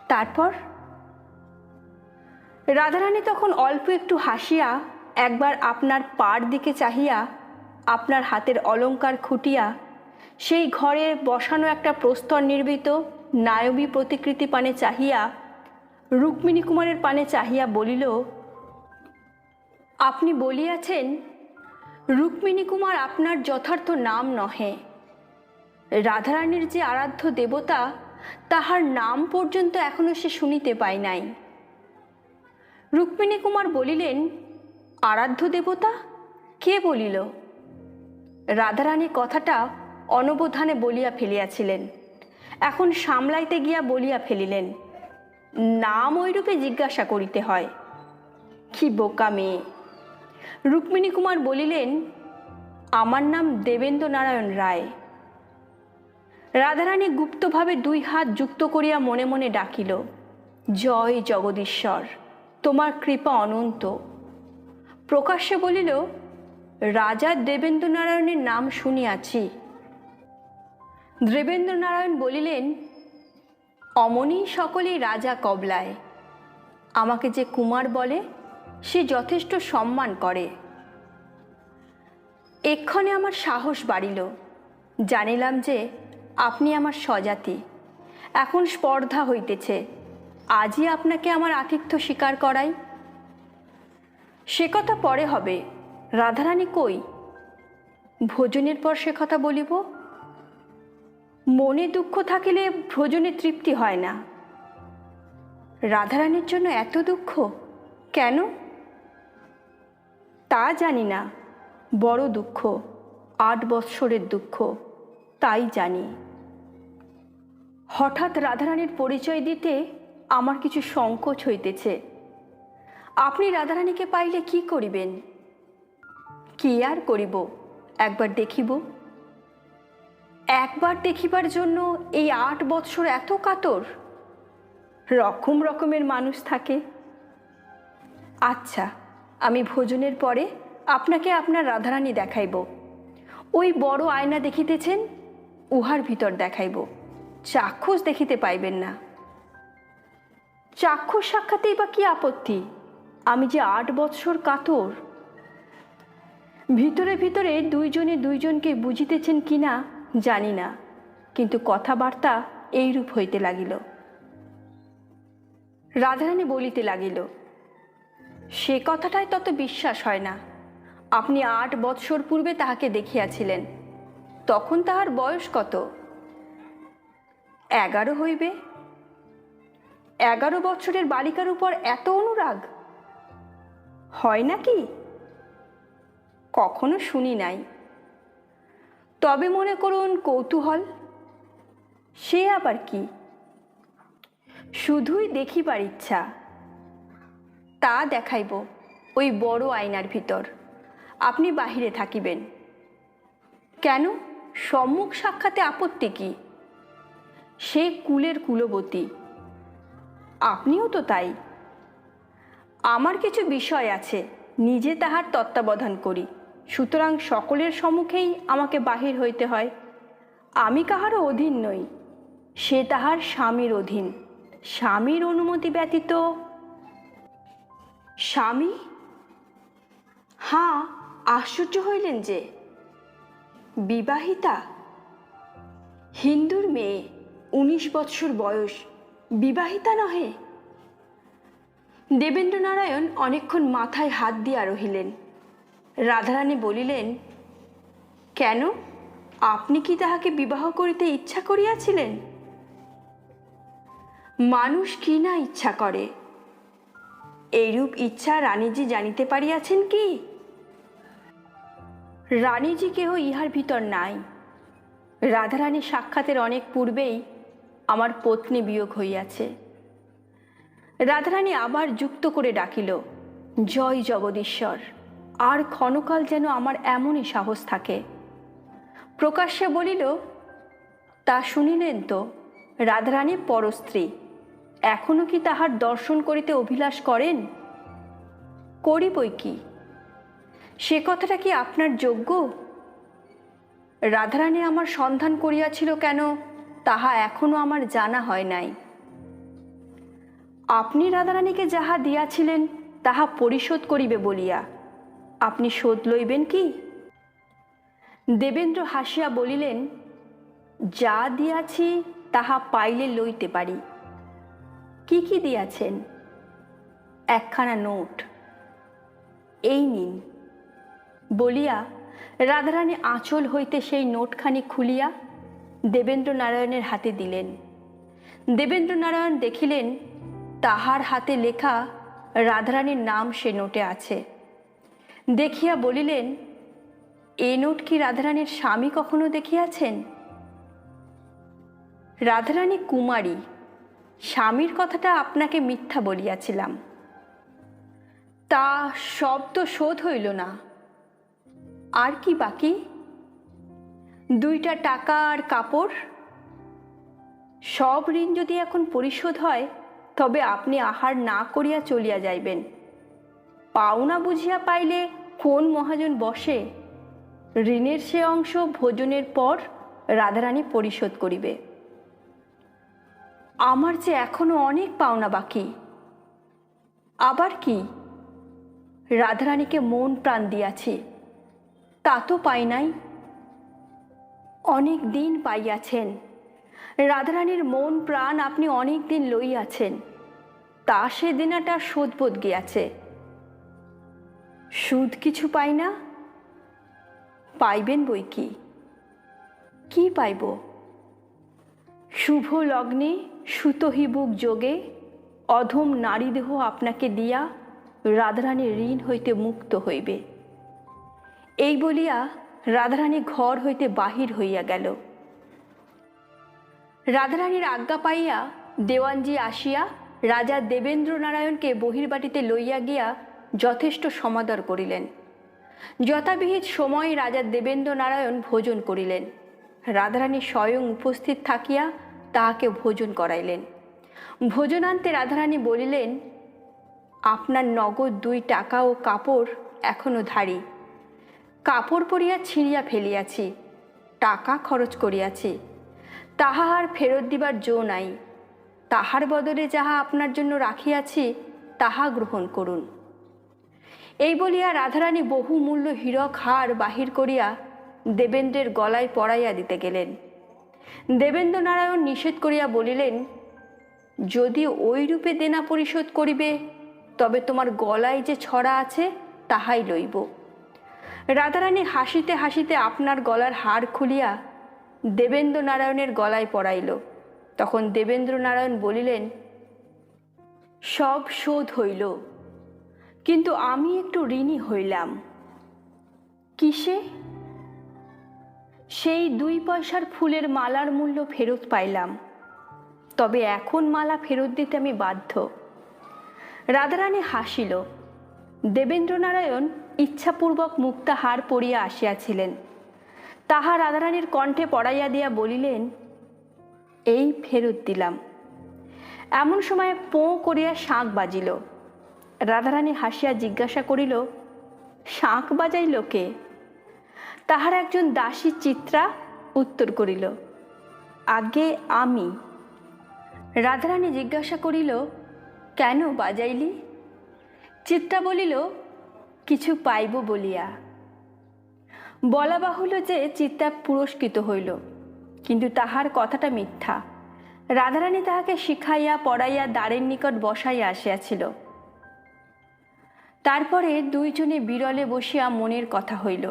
তারপর রাধারানী তখন অল্প একটু হাসিয়া একবার আপনার পার দিকে চাহিয়া, আপনার হাতের অলঙ্কার খুটিয়া সেই ঘরে বসানো একটা প্রস্তর নির্মিত নায়বী প্রতিকৃতি পানে চাহিয়া, রুক্মিণী কুমারের পানে চাহিয়া বলিল, আপনি বলিয়াছেন রুক্মিণী কুমার আপনার যথার্থ নাম নহে। রাধারানীর যে আরাধ্য দেবতা তাহার নাম পর্যন্ত এখনো সে শুনিতে পায় নাই। রুক্মিণী কুমার বলিলেন, আরাধ্য দেবতা কে বলিল? রাধারানী কথাটা অনবধানে বলিয়া ফেলিয়াছিলেন, এখন সামলাইতে গিয়া বলিয়া ফেলিলেন, নাম ওইরূপে জিজ্ঞাসা করিতে হয়। কি বোকা মেয়ে! রুক্মিণী কুমার বলিলেন, আমার নাম দেবেন্দ্র নারায়ণ রায়। রাধারানী গুপ্তভাবে দুই হাত যুক্ত করিয়া মনে মনে ডাকিল, জয় জগদীশ্বর, তোমার কৃপা অনন্ত। প্রকাশ্যে বলিল, রাজা দেবেন্দ্র নারায়ণের নাম শুনিয়াছি। দেবেন্দ্র নারায়ণ বলিলেন, অমনি সকলেই রাজা কবলায়। আমাকে যে কুমার বলে সে যথেষ্ট সম্মান করে। এক্ষণে আমার সাহস বাড়িল, জানিলাম যে আপনি আমার স্বজাতি। এখন স্পর্ধা হইতেছে, আজই আপনাকে আমার আতিথ্য স্বীকার করাই। সে কথা পরে হবে। রাধারানী কই? ভোজনের পর সে কথা বলিব। মনে দুঃখ থাকিলে ভোজনে তৃপ্তি হয় না। রাধারানীর জন্য এত দুঃখ কেন? তা জানি না, বড় দুঃখ, 8 বৎসরের দুঃখ, তাই জানি। হঠাৎ রাধারানীর পরিচয় দিতে আমার কিছু সংকোচ হইতেছে। আপনি রাধারানীকে পাইলে কি করিবেন? কি আর করিব, একবার দেখিব। একবার দেখিবার জন্য এই 8 বৎসর এত কাতর? রকম রকমের মানুষ থাকে। আচ্ছা, আমি ভোজনের পরে আপনাকে আপনার রাধারানী দেখাইব। ওই বড় আয়না দেখিতেছেন, উহার ভিতর দেখাইব। চাক্ষুষ দেখিতে পাইবেন না। চাক্ষুষ সাক্ষাতেই বা কি আপত্তি? আমি যে 8 বৎসর কাতর। ভিতরে ভিতরে দুইজনে দুইজনকে বুঝিতেছেন কিনা জানি না, কিন্তু কথাবার্তা এইরূপ হইতে লাগিল। রাধারানী বলিতে লাগিল, সে কথাটাই তত বিশ্বাস হয় না। আপনি 8 বৎসর পূর্বে তাহাকে দেখিয়াছিলেন, তখন তাহার বয়স কত? 11 হইবে। 11 বৎসরের বালিকার উপর এত অনুরাগ হয় নাকি? কখনো শুনি নাই। তবে মনে করুন কৌতূহল, সে আবার কি? শুধুই দেখিবার ইচ্ছা। তা দেখাইব ওই বড় আয়নার ভিতর। আপনি বাহিরে থাকিবেন। কেন? সম্মুখ সাক্ষাতে আপত্তি কি? সে কুলের কুলবতী, আপনিও তো তাই। আমার কিছু বিষয় আছে, নিজে তাহার তত্ত্বাবধান করি, সুতরাং সকলের সম্মুখেই আমাকে বাহির হইতে হয়। আমি কাহারও অধীন নই, সে তাহার স্বামীর অধীন। স্বামীর অনুমতি ব্যতীত। স্বামী? হ্যাঁ, আশ্চর্য হইলেন যে? বিবাহিতা? হিন্দুর মেয়ে, 19 বৎসর বয়স, বিবাহিতা নহে? দেবেন্দ্র নারায়ণ অনেকক্ষণ মাথায় হাত দিয়া রহিলেন। রাধারানী বলিলেন, কেন, আপনি কি তাহাকে বিবাহ করিতে ইচ্ছা করিয়াছিলেন? মানুষ কি না ইচ্ছা করে। এইরূপ ইচ্ছা রানীজি জানিতে পারিয়াছেন কি? রানীজি কেহ ইহার ভিতর নাই। রাধারানী সাক্ষাতের অনেক পূর্বেই আমার পত্নী বিয়োগ হইয়াছে। রাধারানী আবার যুক্ত করে ডাকিল, জয় জগদীশ্বর। আর ক্ষণকাল যেন আমার এমনই সাহস থাকে। প্রকাশ্যে বলিল, তা শুনিলেন তো, রাধারানী পরস্ত্রী, এখনো কি তাহার দর্শন করিতে অভিলাষ করেন? করি বই কি, সে কথাটা কি আপনার যোগ্য? রাধারানী আমার সন্ধান করিয়াছিল কেন, তাহা এখনো আমার জানা হয় নাই। আপনি রাধারানীকে যাহা দিয়াছিলেন তাহা পরিশোধ করিবে বলিয়া আপনি শোধ লইবেন কি? দেবেন্দ্র হাসিয়া বলিলেন, যা দিয়াছি তাহা পাইলে লইতে পারি। কি কি দিয়াছেন? একখানা নোট, এই নিন বলিয়া রাধারানী আঁচল হইতে সেই নোটখানি খুলিয়া দেবেন্দ্র নারায়ণের হাতে দিলেন। দেবেন্দ্র নারায়ণ দেখিলেন তাহার হাতে লেখা রাধারানীর নাম সে নোটে আছে। দেখিয়া বলিলেন, এ নোট কি রাধারানীর স্বামী কখনো দেখিয়াছেন? রাধারানী কুমারী, স্বামীর কথাটা আপনাকে মিথ্যা বলিয়াছিলাম। তা সব তো শোধ হইল না, আর কি বাকি? 2টা টাকা আর কাপড়। সব ঋণ যদি এখন পরিশোধ হয় তবে আপনি আহার না করিয়া চলিয়া যাইবেন। পাওনা বুঝিয়া পাইলে কোন মহাজন বসে, ঋণের সে অংশ ভোজনের পর রাধারানী পরিশোধ করিবে। আমার যে এখনো অনেক পাওনা বাকি। আবার কি, রাধারানীকে মন প্রাণ দিয়াছি, তা তো পাই নাই। অনেক দিন পাইয়াছেন, রাধারানীর মন প্রাণ আপনি অনেক দিন লইয়াছেন, তা সে দিনাটা শোধবোধ গিয়াছে। সুদ কিছু পাই না? পাইবেন বই কি। কি পাইব? শুভ লগ্নে সুতহিবুক যোগে অধম নারীদেহ আপনাকে দিয়া রাধারানীর ঋণ হইতে মুক্ত হইবে। এই বলিয়া রাধারানী ঘর হইতে বাহির হইয়া গেল। রাধারানীর আজ্ঞা পাইয়া দেওয়ানজি আসিয়া রাজা দেবেন্দ্র নারায়ণকে বহির্বাটিতে লইয়া গিয়া যথেষ্ট সমাদর করিলেন। যথাবিহিত সময়ে রাজা দেবেন্দ্র নারায়ণ ভোজন করিলেন। রাধারানী স্বয়ং উপস্থিত থাকিয়া তাহাকে ভোজন করাইলেন। ভোজনান্তে রাধারানী বলিলেন, আপনার নগদ 2 টাকা ও কাপড় এখনো ধারি। কাপড় পরিয়া ছিঁড়িয়া ফেলিয়াছি, টাকা খরচ করিয়াছি, তাহা আর ফেরত দিবার জো নাই। তাহার বদলে যাহা আপনার জন্য রাখিয়াছি তাহা গ্রহণ করুন। এই বলিয়া রাধারানী বহুমূল্য হীরক হার বাহির করিয়া দেবেন্দ্রের গলায় পরাইয়া দিতে গেলেন। দেবেন্দ্র নারায়ণ নিষেধ করিয়া বলিলেন, যদি ওই রূপে দেনা পরিশোধ করিবে তবে তোমার গলায় যে ছড়া আছে তাহাই লইব। রাধারানী হাসিতে হাসিতে আপনার গলার হার খুলিয়া দেবেন্দ্র নারায়ণের গলায় পরাইল। তখন দেবেন্দ্র নারায়ণ বলিলেন, সব শোধ হইল, কিন্তু আমি একটু ঋণী হইলাম। কিসে? সেই 2 পয়সার ফুলের মালার মূল্য ফেরত পাইলাম, তবে এখন মালা ফেরত দিতে আমি বাধ্য। রাধারানী হাসিল। দেবেন্দ্র নারায়ণ ইচ্ছাপূর্বক মুক্তা হার পরিয়া আসিয়াছিলেন, তাহা রাধারানীর কণ্ঠে পড়াইয়া দিয়া বলিলেন, এই ফেরত দিলাম। এমন সময় পোঁ করিয়া শাঁখ বাজিল। রাধারানী হাসিয়া জিজ্ঞাসা করিল, শাঁখ বাজাইল কে? তাহার একজন দাসী চিত্রা উত্তর করিল, আগে আমি। রাধারানী জিজ্ঞাসা করিল, কেন বাজাইলি? চিত্রা বলিল, কিছু পাইব বলিয়া। বলা বাহুল্য যে চিত্রা পুরস্কৃত হইল, কিন্তু তাহার কথাটা মিথ্যা। রাধারানী তাহাকে শিখাইয়া পড়াইয়া দ্বারের নিকট বসাইয়া আসিয়াছিল। তারপরে 2 জনে বিরলে বসিয়া মনের কথা হইল।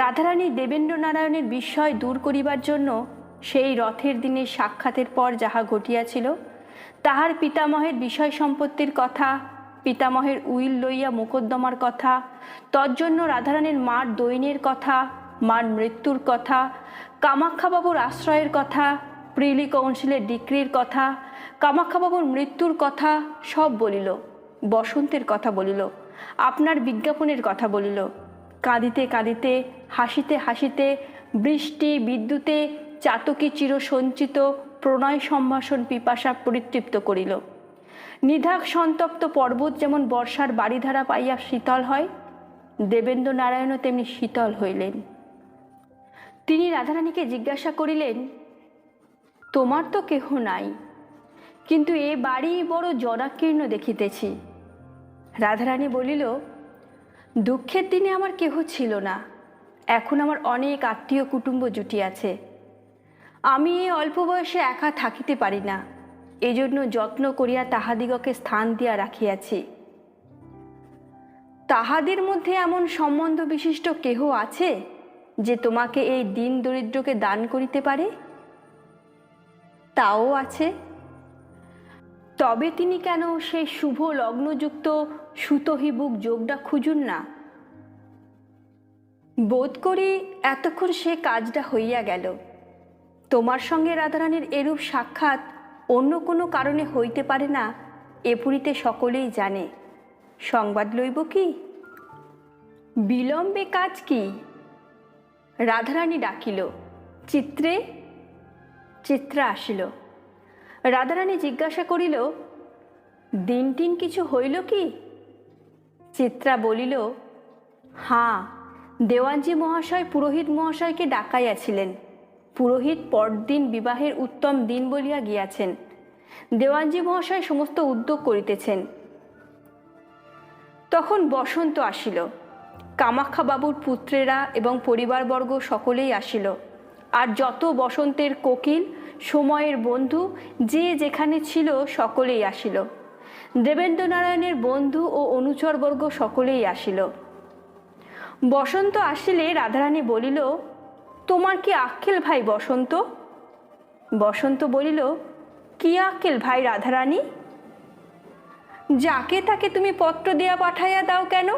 রাধারানী দেবেন্দ্র নারায়ণের বিস্ময় দূর করিবার জন্য সেই রথের দিনের সাক্ষাতের পর যাহা ঘটিয়াছিল তাহার পিতামহের বিষয় সম্পত্তির কথা পিতামহের উইল লইয়া মোকদ্দমার কথা, তজ্জন্য রাধারানীর মার দৈন্যের কথা, মার মৃত্যুর কথা, কামাখ্যাবাবুর আশ্রয়ের কথা, প্রিলি কাউন্সিলের ডিক্রির কথা, কামাখ্যাবাবুর মৃত্যুর কথা সব বলিল। বসন্তের কথা বলিল, আপনার বিজ্ঞাপনের কথা বলিল। কাঁদিতে কাঁদিতে, হাসিতে হাসিতে, বৃষ্টি বিদ্যুতে চাতকী চিরসঞ্চিত প্রণয় সম্ভাষণ পিপাসা পরিতৃপ্ত করিল। নিধাক সন্তপ্ত পর্বত যেমন বর্ষার বাড়িধারা পাইয়া শীতল হয়, দেবেন্দ্র নারায়ণও তেমনি শীতল হইলেন। তিনি রাধারানীকে জিজ্ঞাসা করিলেন, তোমার তো কেহ নাই, কিন্তু এ বাড়ি বড় জনাকীর্ণ দেখিতেছি। রাধারানী বলিল, দুঃখের দিনে আমার কেহ ছিল না, এখন আমার অনেক আত্মীয় কুটুম্ব জুটিয়াছে। আমি এ অল্প বয়সে একা থাকিতে পারি না, এজন্য যত্ন করিয়া তাহাদিগকে স্থান দিয়া রাখিয়াছি। তাহাদের মধ্যে এমন সম্বন্ধ বিশিষ্ট কেহ আছে যে তোমাকে এই দিন দরিদ্রকে দান করিতে পারে? তাও আছে। তবে তিনি কেন সেই শুভ লগ্নযুক্ত সুতহিবুক যোগটা খুঁজুন না? বোধ করি এতক্ষণ সে কাজটা হইয়া গেল। তোমার সঙ্গে রাধারানীর এরূপ সাক্ষাৎ অন্য কোনো কারণে হইতে পারে না, এ পুরীতে সকলেই জানে। সংবাদ লইব কি? বিলম্বে কাজ কি? রাধারানী ডাকিল, চিত্রে। চিত্রা আসিল। রাধারানী জিজ্ঞাসা করিল, দিন টিন কিছু হইল কি? চিত্রা বলিল, হাঁ, দেওয়ানজি মহাশয় পুরোহিত মহাশয়কে ডাকাইয়াছিলেন। পুরোহিত পরদিন বিবাহের উত্তম দিন বলিয়া গিয়াছেন। দেওয়ানজি মহাশয় সমস্ত উদ্যোগ করিতেছেন। তখন বসন্ত আসিল। কামাখ্যাবাবুর পুত্রেরা এবং পরিবারবর্গ সকলেই আসিল। আর যত বসন্তের কোকিল, সময়ের বন্ধু যে যেখানে ছিল সকলেই আসিল। দেবেন্দ্র নারায়ণের বন্ধু ও অনুচরবর্গ সকলেই আসিল। বসন্ত আসিলে রাধারানী বলিল, তোমার কি আক্কেল ভাই বসন্ত? বসন্ত বলিল, কি আক্কেল ভাই রাধারানী? যাকে তাকে তুমি পত্র দেয়া পাঠাইয়া দাও কেন?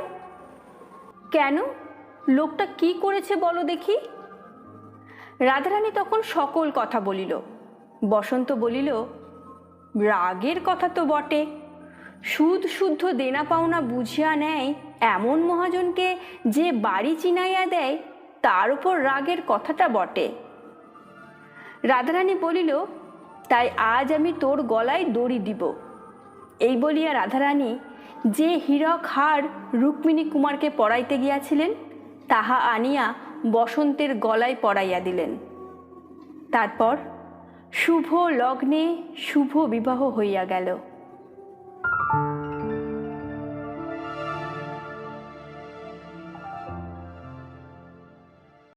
কেন, লোকটা কি করেছে বলো দেখি। রাধারানী তখন সকল কথা বলিল। বসন্ত বলিল, রাগের কথা তো বটে, সুদ শুদ্ধ দেনা পাওনা বুঝিয়া নেয় এমন মহাজনকে যে বাড়ি চিনাইয়া দেয়, তার উপর রাগের কথাটা বটে। রাধারানী বলিল, তাই আজ আমি তোর গলায় দড়ি দিব। এই বলিয়া রাধারানী যে হীরক হার রুক্মিণী কুমারকে পরাইতে গিয়াছিলেন, তাহা আনিয়া বসন্তের গলায় পরাইয়া দিলেন। তারপর শুভ লগ্নে শুভ বিবাহ হইয়া গেল।